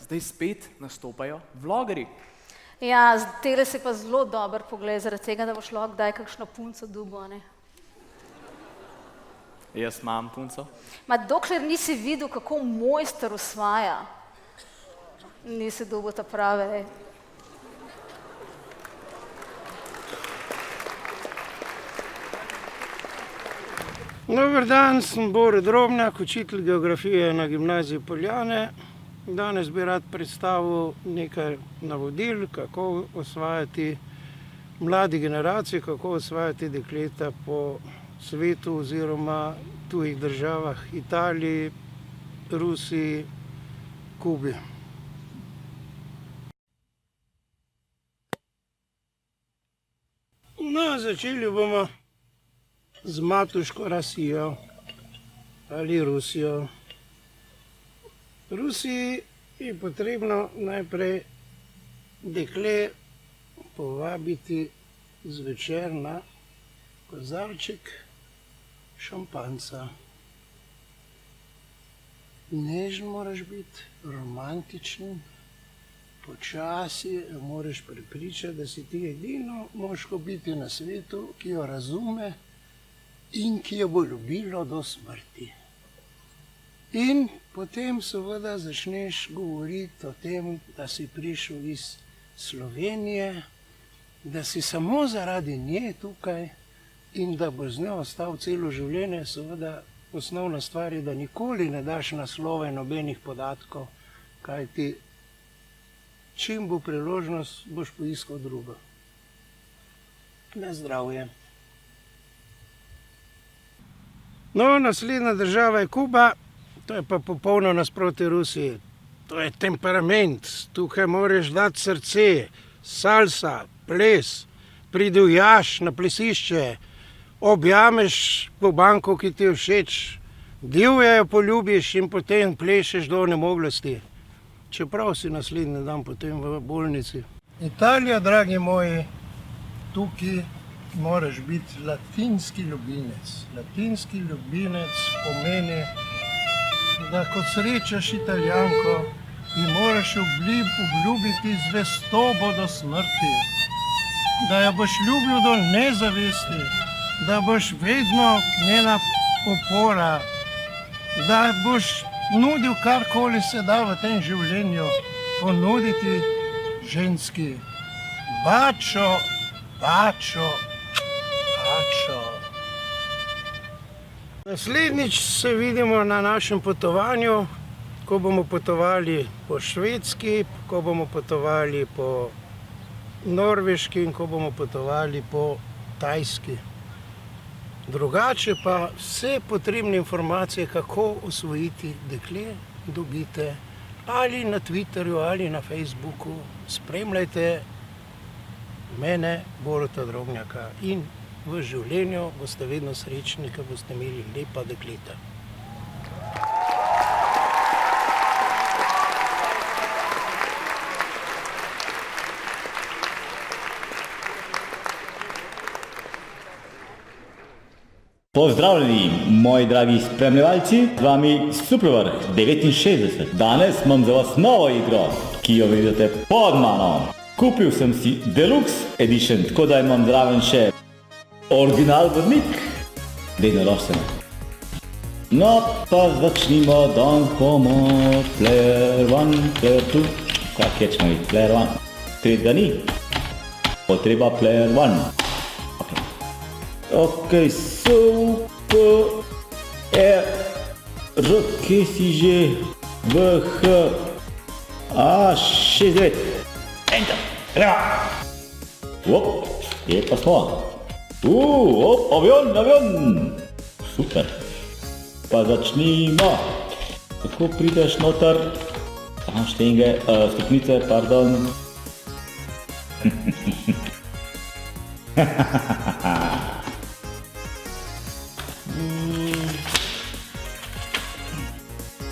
Zdaj spet nastopajo vlogerji. Ja, tele si pa zelo dobro pogled, zaradi tega, da boš lahko kdaj kakšno punco dubo, ne? Jaz imam punco. Dokler nisi videl, kako mojster osvaja, nisi dobil ta prave. Dober dan, sem Bore Drobnjak, učitelj geografije na gimnaziji Poljane. Danes bi rad predstavil nekaj navodil, kako osvajati mladi generaciji, kako osvajati dekleta po svetu oziroma tujih državah, Italiji, Rusiji, Kubi. No, začeli bomo z matuško Rasijo ali Rusijo. Rusiji je potrebno najprej dekle povabiti zvečer na kozarček šampanjca. Nežen moraš biti, romantičen, počasi moraš prepričati, da si ti edino moško biti na svetu, ki jo razume in ki jo bo ljubilo do smrti. In potem seveda začneš govoriti o tem, da si prišel iz Slovenije, da si samo zaradi nje tukaj in da bo z njo ostal celo življenje. Seveda osnovna stvar je, da nikoli ne daš naslove nobenih podatkov, kajti čim bo priložnost, boš poiskal drugo. Na zdravje. No, naslednja država je Kuba, to je pa popolno nasprotje Rusiji. To je temperament, tukaj moraš dati srce, salsa, ples, pridivjaš na plesišče, objameš pobanko, ki ti je všeč, divje jo poljubiš in potem plešeš do onemoglosti. Čeprav si naslednji dan potem v bolnici. Italija, dragi moji, tukaj moraš biti latinski ljubimec. Latinski ljubimec pomeni, da kot srečaš Italijanko, ji moraš obljubiti zvestobo do smrti, da jo boš ljubil do nezavesti, da boš vedno njena opora, da boš nudil karkoli se da v tem življenju ponuditi ženski. Bačo, bačo, bačo. Naslednjič se vidimo na našem potovanju, ko bomo potovali po Švedski, ko bomo potovali po Norveški in ko bomo potovali po Tajski. Drugače pa vse potrebne informacije, kako osvojiti dekle, dobite ali na Twitterju ali na Facebooku. Spremljajte mene, Borota Drobnjaka, in v življenju boste vedno srečni, ker boste imeli lepa dekleta. Pozdravljeni, moji dragi spremljevalci, z vami Supervrh 69. Danes imam za vas novo igro, ki jo vidite pod mano. Kupil sem si Deluxe Edition, tako da imam zraven še original vodnik, vedno rošten. No, pa začnimo, dan bomo player 1, player 2, kak je ćemo vidjeti, player 1, tretjega ni, potreba player 1. Ok, so, P, R, R, kje si že, V, H, A, 6, 9, Enter, gremo. Op, je pa smo. Op, avion, avion. Super. Pa začnimo. Kako prideš noter? Štenge, stopnice, pardon.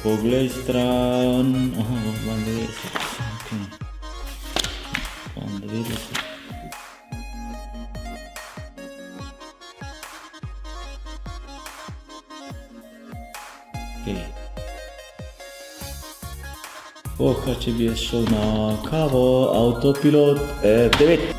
Poglej stran, aha, 92, ok. 92. Ok. Če bi jaz šel na kavo, autopilot F9.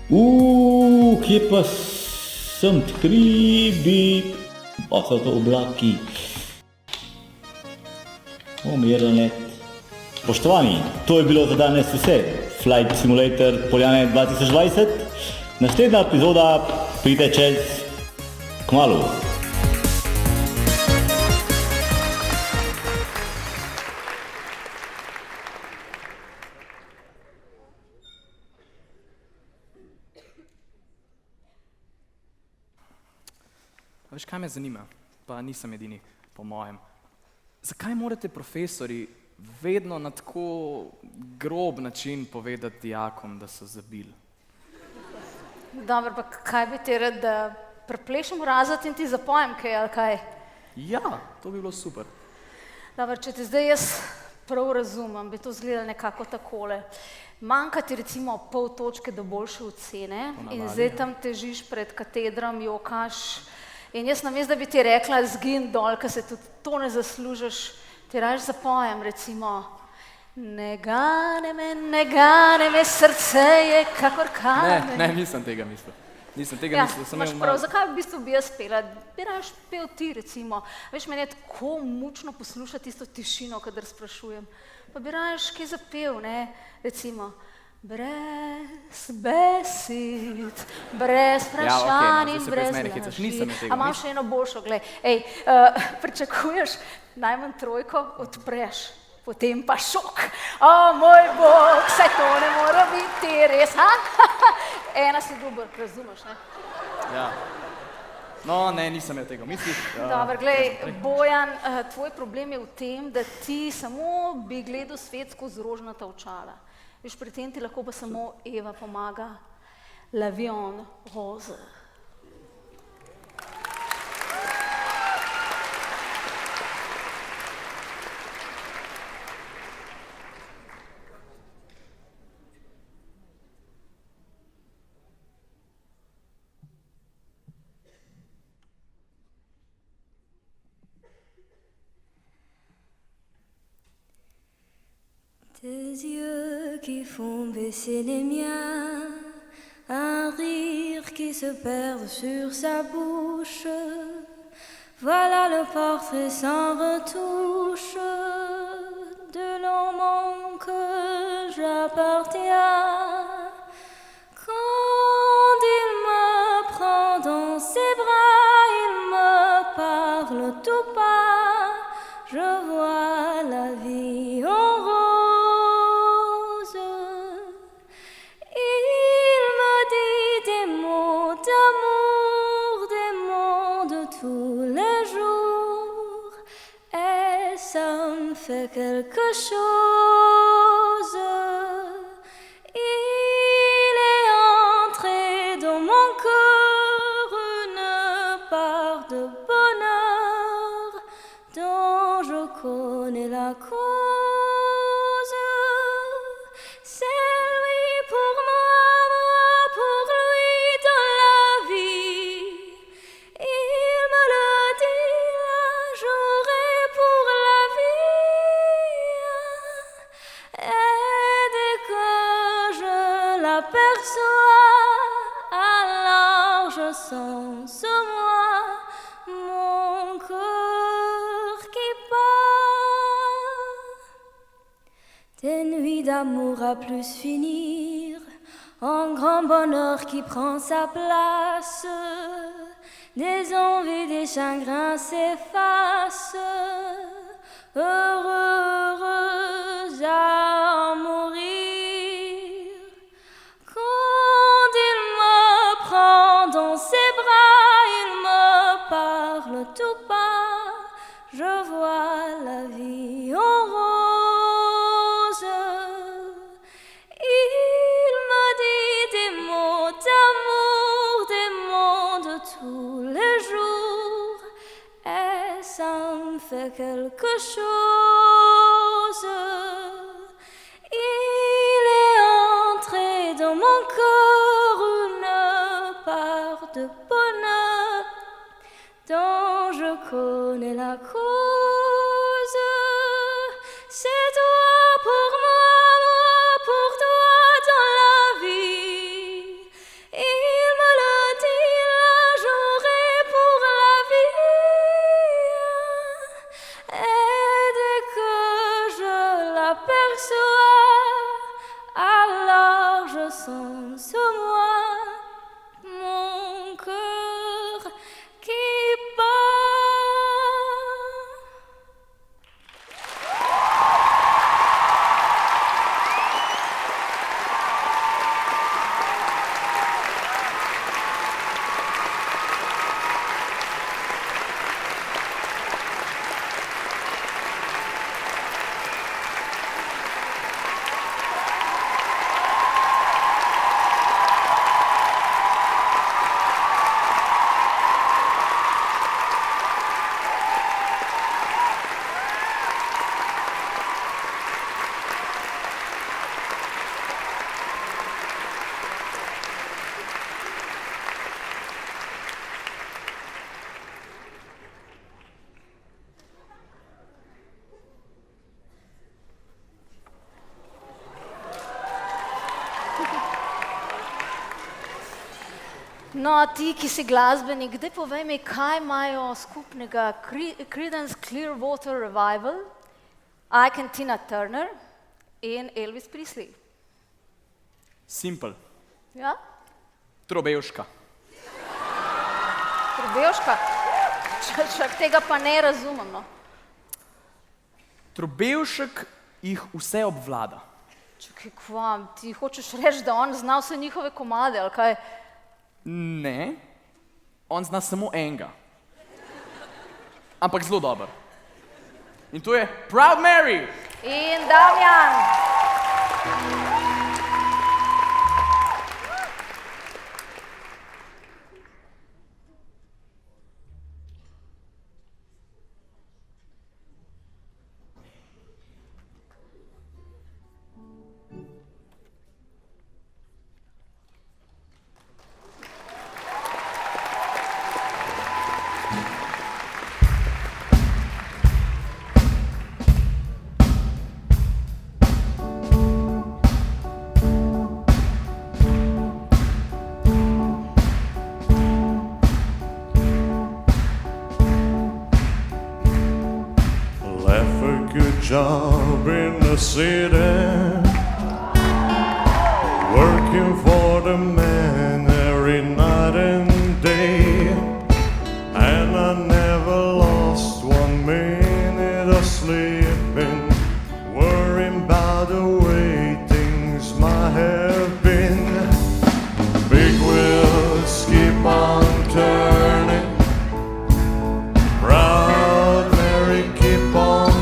Kje pa sem tribi? Pa so to oblaki. Miren let. Spoštovani, to je bilo za danes vse. Flight Simulator Poljane 2020. Naslednja epizoda pride čez kmalu. Veš, kaj me zanima? Pa nisem edini, po mojem. Zakaj morate profesori vedno na tako grob način povedati dijakom, da so zabili? Dobro, pa kaj bi ti rad, da preplešem razred in ti zapojem kaj, ali kaj? Ja, to bi bilo super. Dobro, če te zdaj jaz prav razumem, bi to izgledalo nekako takole. Manjka ti recimo pol točke do boljše ocene in zdaj tam težiš pred katedrom, jokaš. In jaz namesto, da bi ti rekla, zgin dol, ker se tudi to ne zaslužiš, ti raje zapojem, recimo. Ne gane me, srce je kakor kamen. Ne, nisem tega mislil. Imaš prav, zakaj v bistvu bi jaz pela? Bi raje pel ti, recimo. Veš, meni je tako mučno poslušati tisto tišino, kadar sprašujem. Pa bi raje kaj zapel, ne, recimo. Brez besed, brez vprašanj in brez laži. A imam še eno boljšo, glej. Pričakuješ najmanj trojko, odpreš, potem pa šok. O moj bog, saj to ne mora biti res, ha? Ena si dober, razumeš, ne? Ja. No, ne, nisem imel tega misli. Dobro, glej, Bojan, tvoj problem je v tem, da ti samo bi gledal svet skozi rožnata očala. Veš, pri tem ti lahko pa samo Eva pomaga. L'avion rose. Tes yeux qui font baisser les miens, un rire qui se perd sur sa bouche. Voilà le portrait sans retouche de l'homme que j'appartiens. Quand il me prend dans ses bras, il me parle tout bas, je vois la vie en rose. Fait quelque chose, il est entré dans mon cœur une part de bonheur dont je connais la cause. C'est lui pour moi pour lui dans la vie. Il me le dit là, j'aurai pour la vie. Et dès que je l'aperçois, alors je sens sur moi mon cœur qui bat. Des nuits d'amour à plus finir, un grand bonheur qui prend sa place. Des envies, des chagrins s'effacent, heureuse à mourir. Quand il me prend dans ses bras, il me parle tout bas, je vois la vie en rose. Il me dit des mots d'amour, des mots de tous les jours, et ça me fait quelque chose. Il est entré dans mon cœur une part de bonheur dont je connais la cause. C'est toi pour moi pour toi dans la vie. No, ti, ki si glasbenik, daj povej mi, kaj imajo skupnega Creedence Clearwater Revival, Ike and Tina Turner in Elvis Presley. Simple. Ja? Trobevška. Trobevška? Čak tega pa ne razumem, no. Trobevšek jih vse obvlada. Čakaj, kvam, ti hočeš reči, da on zna vse njihove komade, ali kaj? Ne, on zna samo enega. Ampak zelo dober. In to je Proud Mary. In Damjan. Job in the city, working for the man every night and day, and I never lost 1 minute of sleeping, worrying about the way things might have been. Big wheels keep on turning, Proud Mary keep on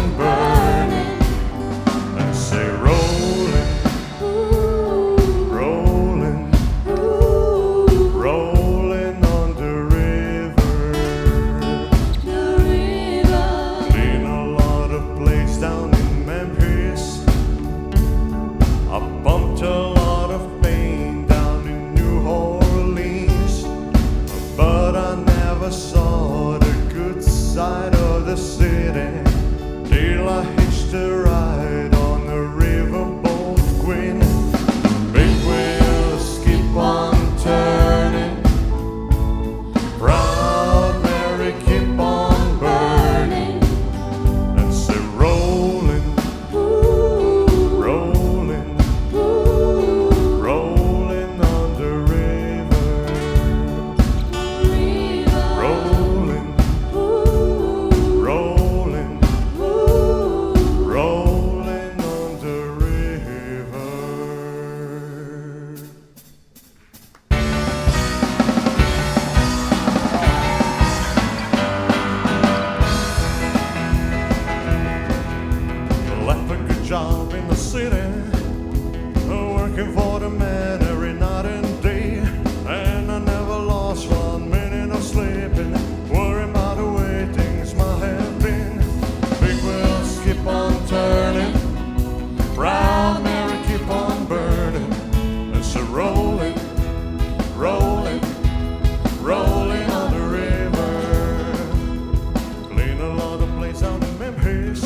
saw the good side of the city till I hitched a ride on the riverboat Queen. Big wheels keep on turning, Proud Mary keep on burning, and say rolling, rolling, rolling on the river. Rolling, rolling, rolling on the river. Left a good job in the city, working for the man every night and day, and I never lost 1 minute of sleeping, worrying about the way things might have been. Big wheels keep on turning, Proud Mary keep on burning, it's a rolling, rolling, rolling on the river. Clean a lot of places out in Memphis,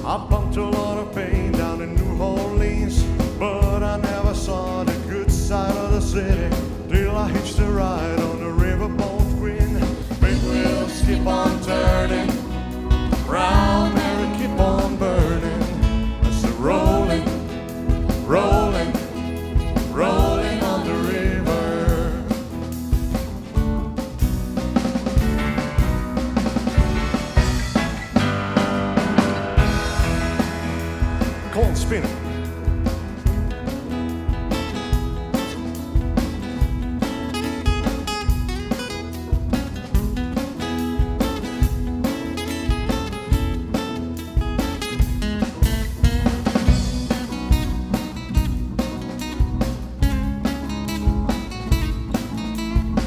I bumped a lot of pain down in New Orleans, but I never saw the good side of the city till I hitched a ride on the riverboat Queen. Big wheels keep on turning, Proud Mary keep on burning, as a rolling, rolling, rolling on the river. Cold spinning.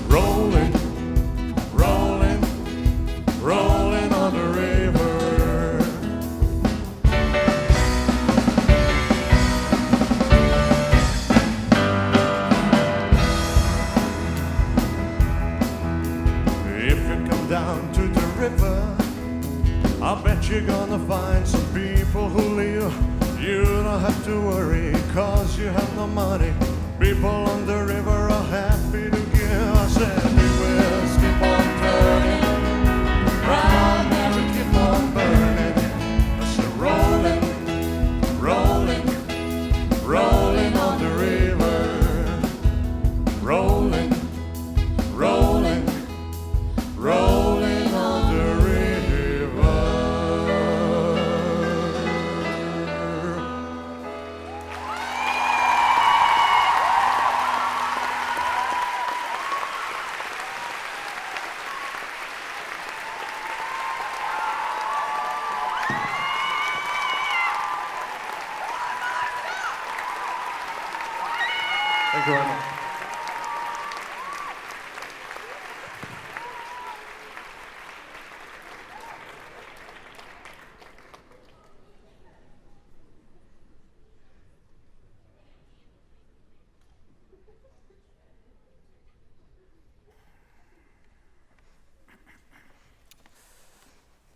Rolling, rolling, rolling on the river. If you come down to the river, I bet you're gonna find some people who live. You don't have to worry, cause you have no money. People on the river are happy to give. Thank you very much.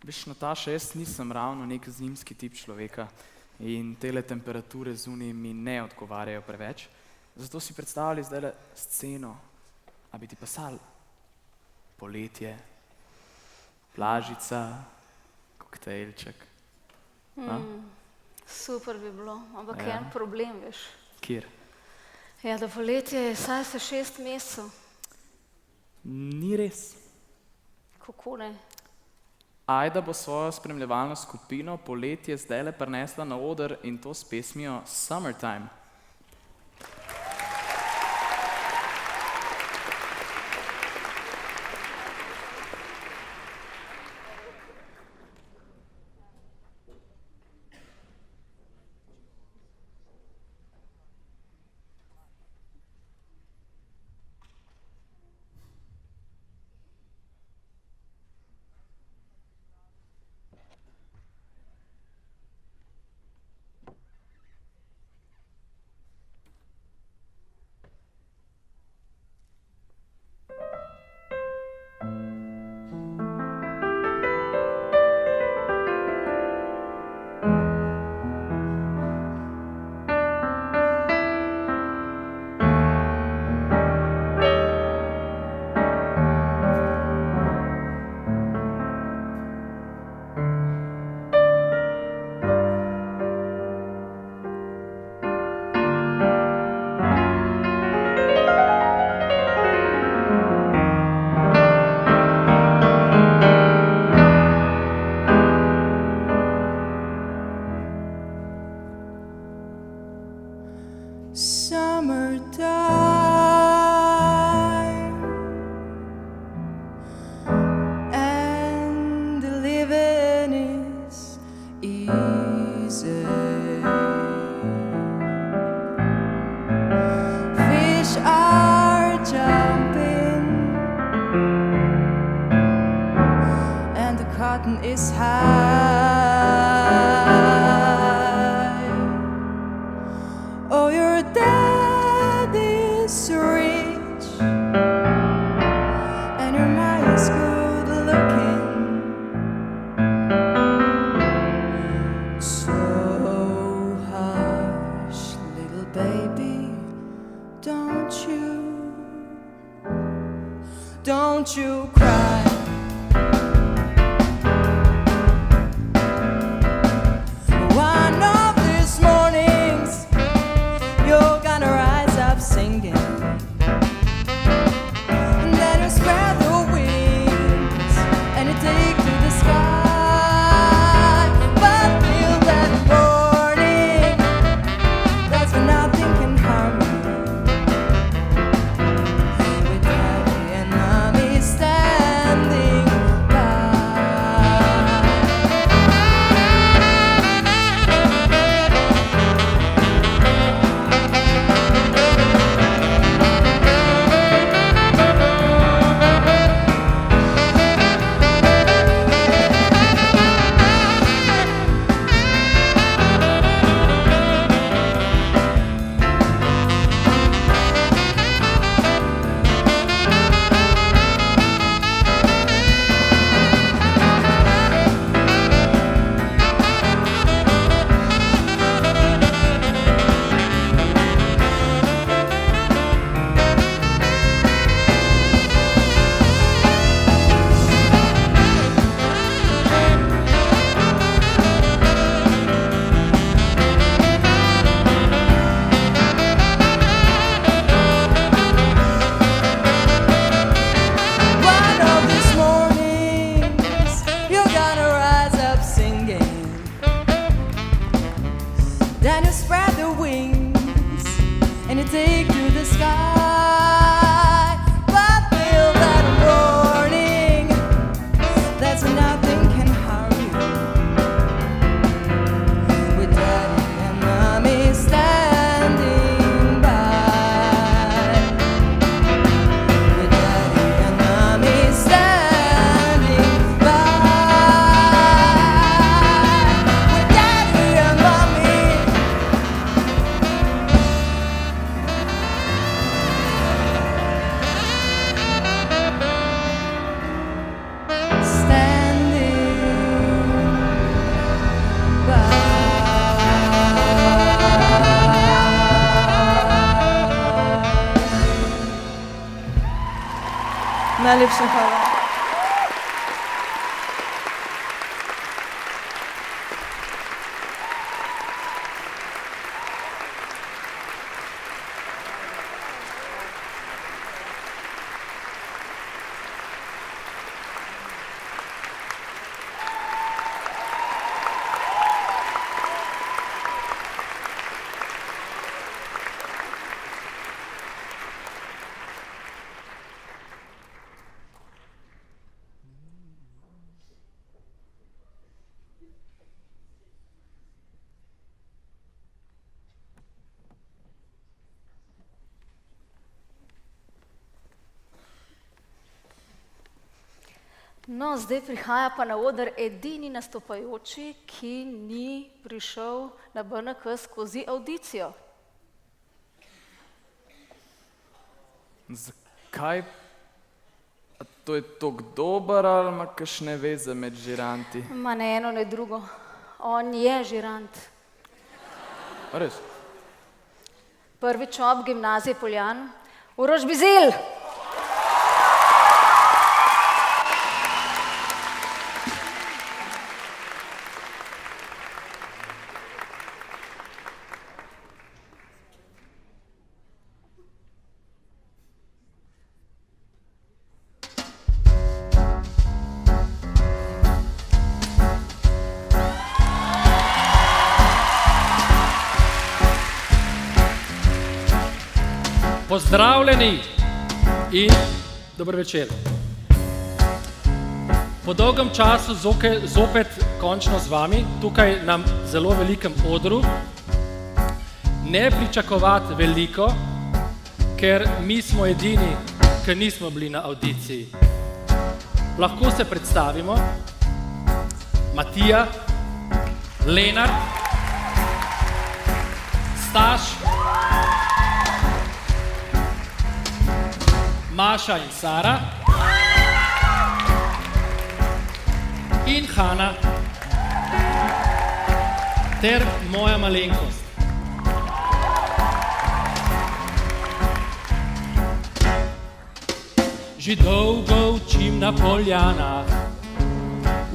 Veš, Nataša, jaz nisem ravno nek zimski tip človeka in tele temperature zunaj mi ne odgovarjajo preveč. Zato si predstavljali zdaj sceno, a bi ti pasal poletje, plažica, koktejlček. Super bi bilo, ampak Ja. en problem, veš. Kjer? Ja, da poletje je saj se 6 mesecev. Ni res. Kako ne? Ajda bo svojo spremljevalno skupino poletje zdajle prinesla na oder in to s pesmijo Summertime. Summertime and the living is easy. Fish are jumping and the cotton is high. Oh, your dad is rich and your mom is good looking. So hush, little baby, don't you cry. One of these mornings you're gonna rise up singing, and then you spread the wings and you take to the sky. But till that morning, that's when nothing can harm you. With daddy and mommy standing by. One of these mornings, you're gonna rise up singing. Then you spread the wings and you take to the sky. But till that morning, that's when nothing can harm you. With daddy and mommy standing by. Najlepša hvala. No, zdaj prihaja pa na oder edini nastopajoči, ki ni prišel na BNK skozi audicijo. Zakaj? A to je tok dober ali ima kakšne veze med žiranti? Ma ne eno, ne drugo. On je žirant. A res? Prvič ob gimnazije Poljan, Uroš Bizil. Pozdravljeni in dober večer. Po dolgem času zopet končno z vami, tukaj na zelo velikem odru. Ne pričakovati veliko, ker mi smo edini, ki nismo bili na audiciji. Lahko se predstavimo. Matija, Lenart, Staš, Maša in Sara in Hana ter moja malenkost. Že dolgo učim na Poljanah,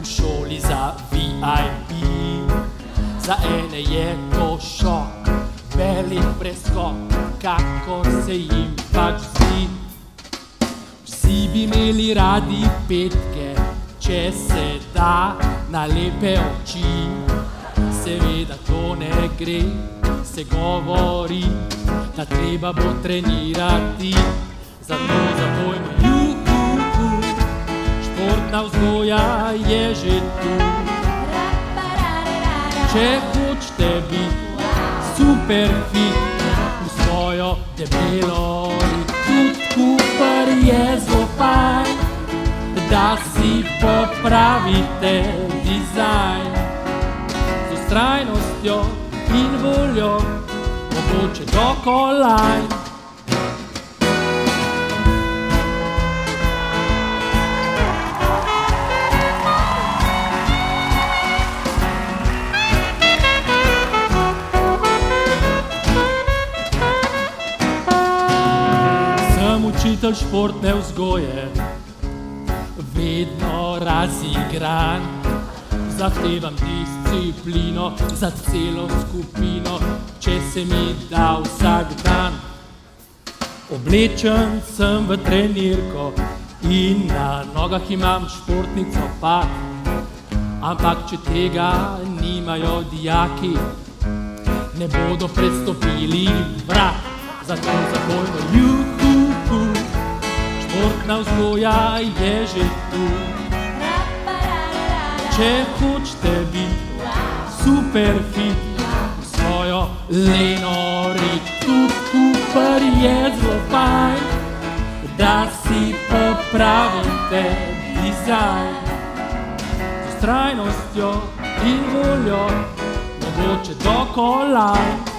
v šoli za VIP. Za ene je to šok, velik preskok, kakor se jim pač zdi. Vsi bi imeli radi petke, če se da, na lepe oči. Seveda to ne gre, se govori, da treba bo trenirati. Zato zapojmo juhu, športna vzgoja je že tu. Če hočete biti super fit, v svojo debelo tudi Cooper je zelo fajn, da si popravite dizajn. Z vztrajnostjo in voljo, mogoče do kolajn. Učitelj športne vzgoje, vedno razigran. Zahtevam disciplino za celo skupino, če se mi da vsak dan. Oblečen sem v trenirko in na nogah imam športni copat. Ampak če tega nimajo dijaki, ne bodo prestopili vrat. Zato zapojmo juhu, športna vzgoja je že tu. Če hočete biti super fit, v svojo leno reč, tudi Cooper je zelo fajn, da si popravite dizajn. Z vztrajnostjo in voljo, mogoče do kolajn.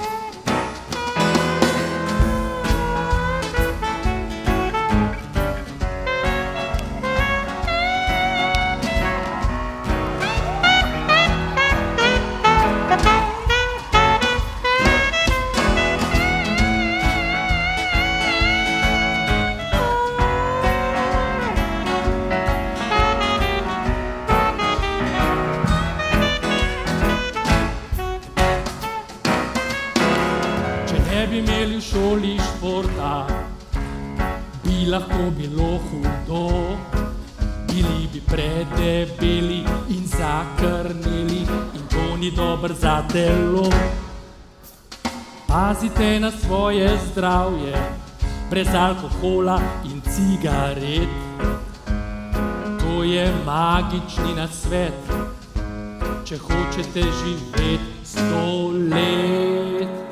ne bi imeli v šoli športa, bi lahko bilo hudo. Bili bi predebeli in zakrneli in to ni dober za telo. Pazite na svoje zdravje, brez alkohola in cigaret. To je magični nasvet, če hočete živeti 100 let.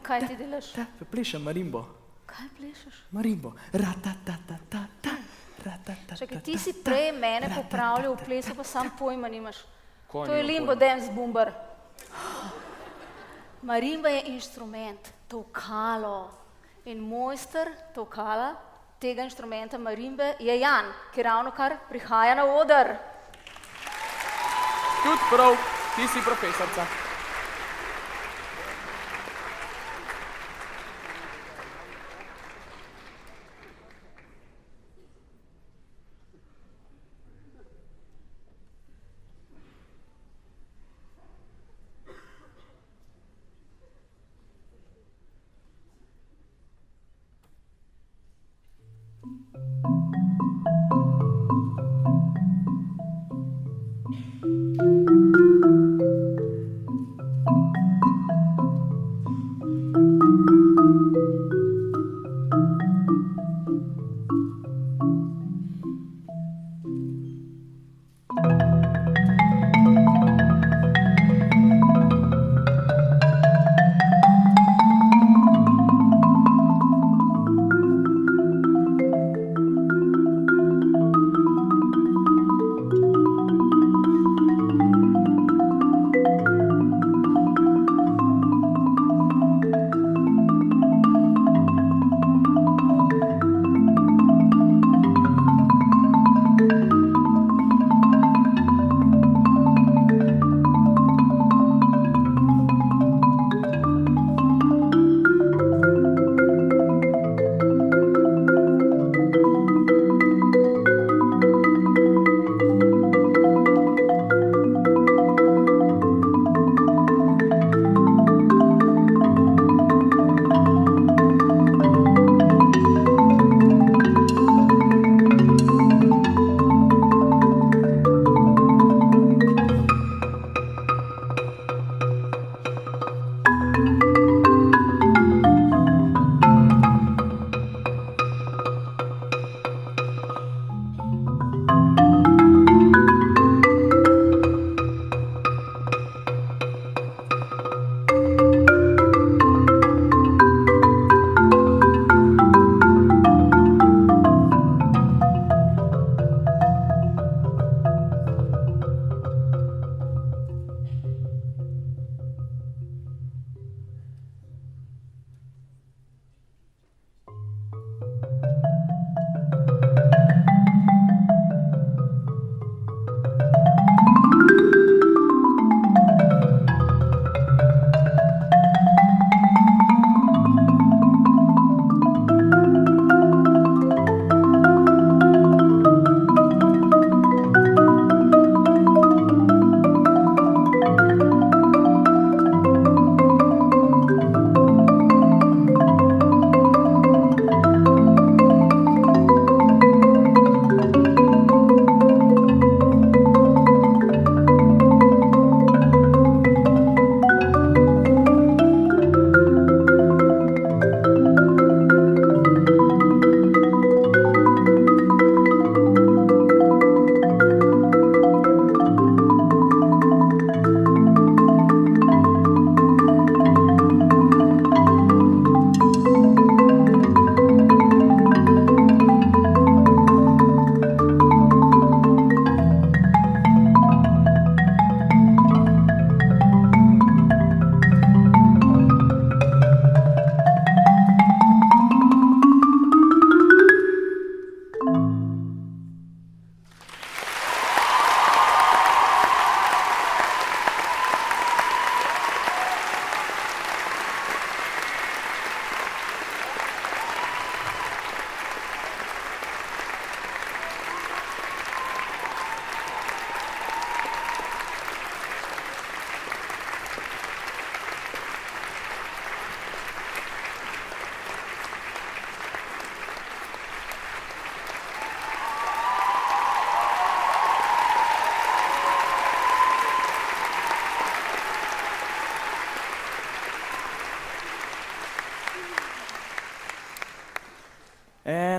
Kaj ti delaš? Plešem marimbo. Kaj plešeš? Marimbo. Čakaj, ti si prej mene popravljal v plesu, pa sam pojma nimaš. Kaj To je nimam limbo pojma? dance bumbar. Marimba je inštrument, tolkalo. In mojster tolkala tega inštrumenta marimbe je Jan, ki ravnokar prihaja na oder. Tudi prav, ti si profesorca.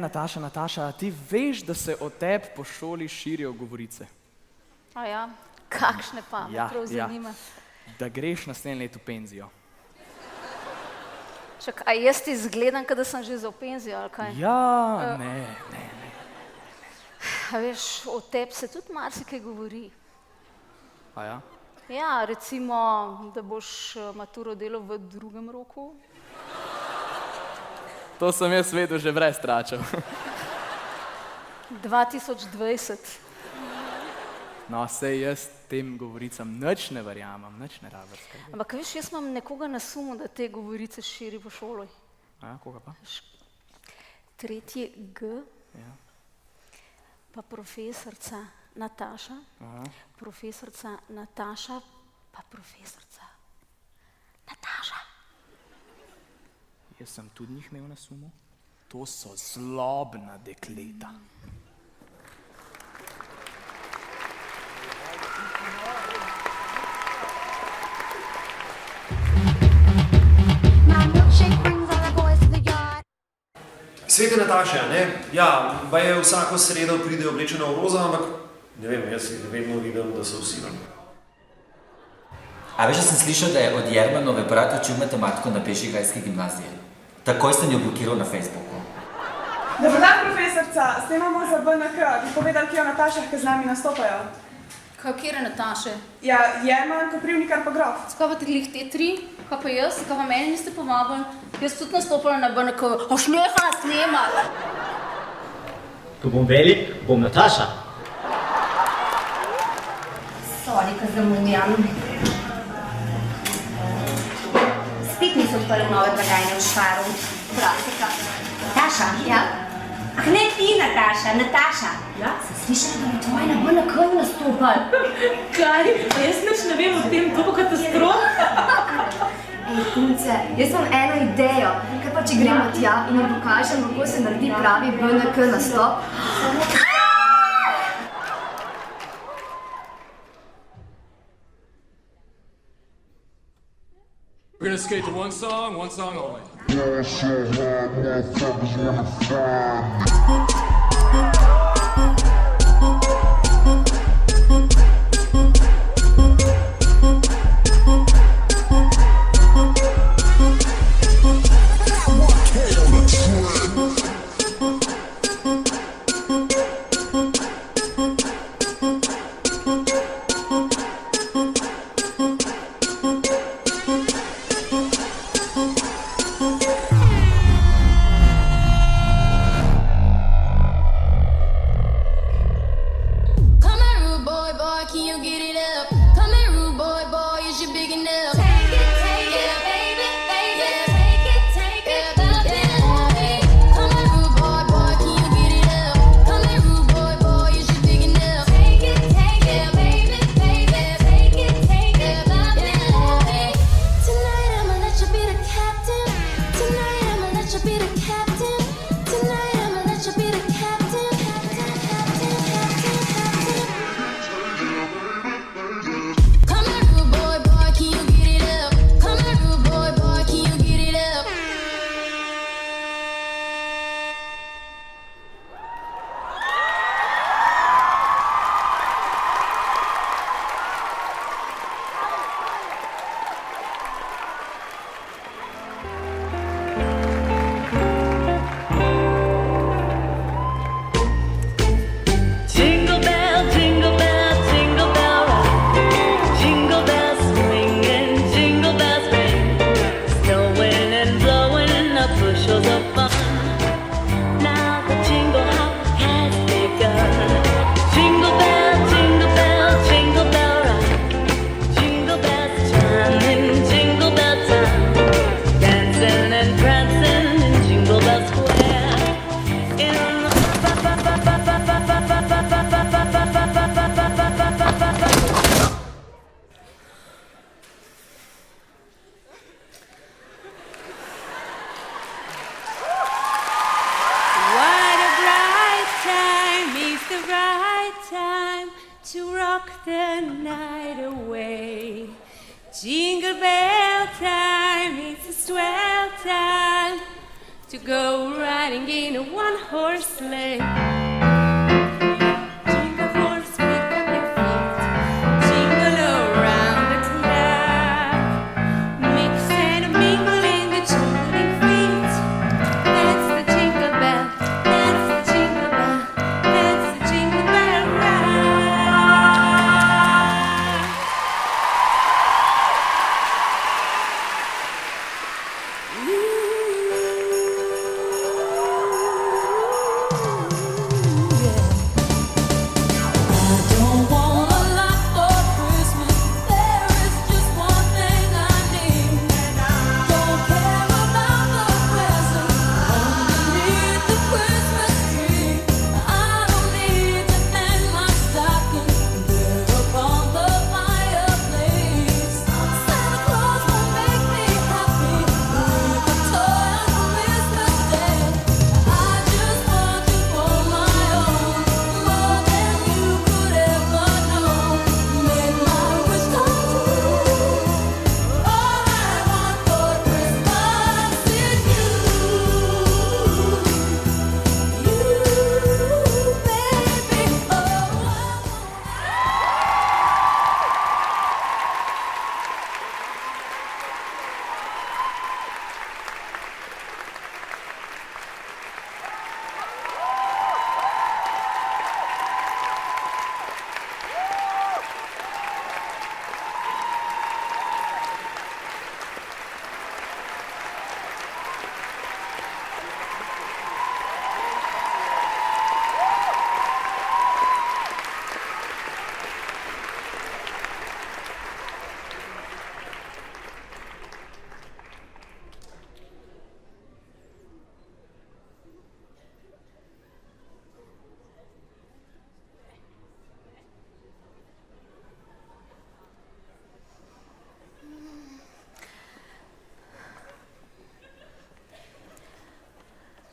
Nataša, ti veš, da se o tebi po šoli širijo govorice. A ja, kakšne pa, me prav zanima. Da greš naslednje leto v penzijo. Čak, a jaz ti izgledam, da sem že za v penzijo, ali kaj? Ja, ne. A veš, o tebi se tudi marsikaj govori. A ja? Ja, recimo, da boš maturo delal v drugem roku. To sem jaz vedel že brez tračev. 2020. No, sej jaz tem govoricam nič ne verjamem, nič ne rabim skrbeti. Ampak veš, jaz imam nekoga na sumu, da te govorice širi po šoli. A ja, koga pa? 3. G, Ja. pa profesorica Nataša, profesorica Nataša, pa profesorica Nataša. Jaz sem tudi njih imel na sumu. To so zlobna dekleta. Svete Nataše, ne? Ja, baje vsako sredo pride oblečena v roza, ampak ne vem, jaz jih vedno vidim, da so vsi. A veš, da sem slišal, da je od Jermanove brat učil matematiko na Bežigajski gimnaziji. Takoj sem jo blokiral na Facebooku. Dobar dan, profesorica. Snemamo za BNK. Bi povedali, kje o Natašah, ki z nami nastopajo? Kjere Nataše? Ja, Jerman, Koprivnikar pa Grof. Skaj pa glih te 3? Kaj pa jaz? Kaj pa meni niste pomagali? Jaz tudi nastopala na BNK. Oš neha snemala! Ko bom velik, bom Nataša. Sorry, ko zamujam. Spet niso odprli nove blagajne v Šparu. Klasika. Nataša? Ja? Ah, ne ti, Nataša, Nataša. Ja? Sem slišala, da je tvoja na BNK-ju nastopali. Kaj? Jaz nič ne vem o tem, to bo katastrofa. Ej, punce, jaz imam eno idejo. Kaj pa, če gremo tja in jim pokažemo, kako se naredi pravi BNK nastop? We're gonna skate to one song only. Tonight to go riding in a one-horse sleigh. Jingle horse, pick up your feet, jingle around the clock. Mix and mingle in the jingling feet. That's the jingle bell, that's the jingle bell, that's the jingle bell ride.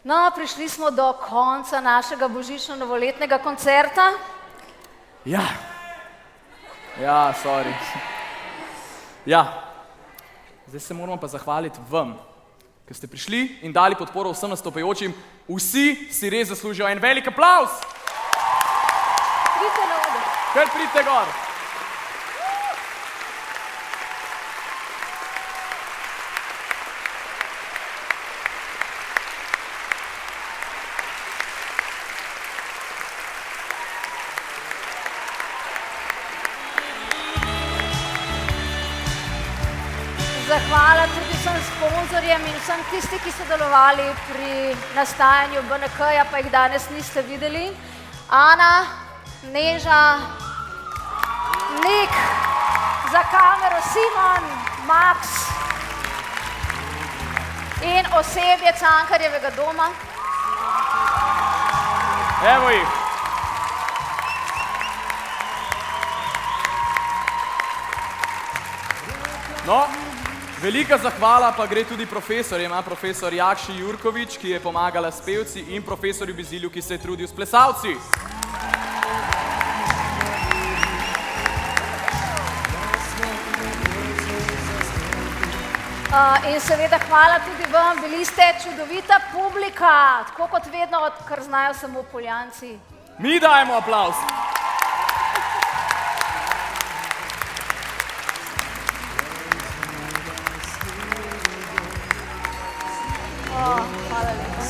No, prišli smo do konca našega božično-novoletnega koncerta. Ja, sorry. Ja, zdaj se moramo pa zahvaliti vam, ker ste prišli in dali podporo vsem nastopajočim. Vsi si res zaslužijo en velik aplavz. Pridite na oder. Kar pridite gor. Zahvala tudi vsem sponzorjem in vsem tisti, ki so sodelovali pri nastajanju BNK-ja, pa jih danes niste videli. Ana, Neža, Nik, za kamero Simon, Max in osebje Cankarjevega doma. Evo jih. No, velika zahvala pa gre tudi profesorjem, profesor Jakši Jurkovič, ki je pomagala s pevci, in profesorju Bizilju, ki se je trudil s plesalci. In seveda hvala tudi vam, bili ste čudovita publika, tako kot vedno, kar znajo samo Poljanci. Mi dajemo aplavz. Hvala lepa.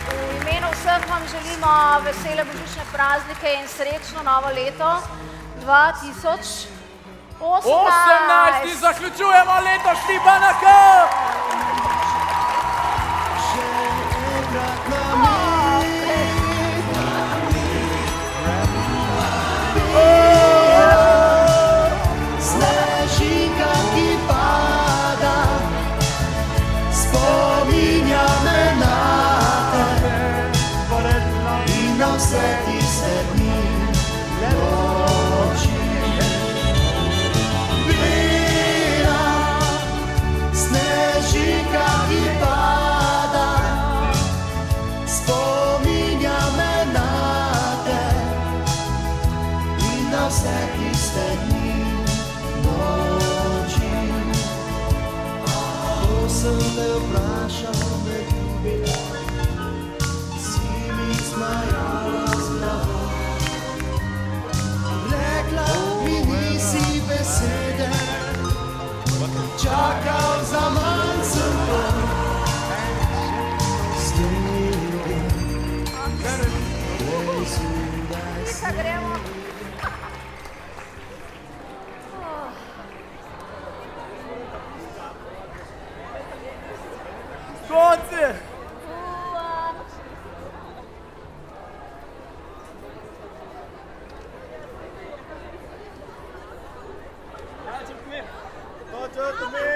V imenu vseh vam želimo vesele božične praznike in srečno novo leto 2018. 18. Zaključujemo letošnji BNK! Snežinka, ki pada, spominja me na te in na vse tiste dni noči. Bela snežinka Nataša, gremo. Konci! Don't judge me.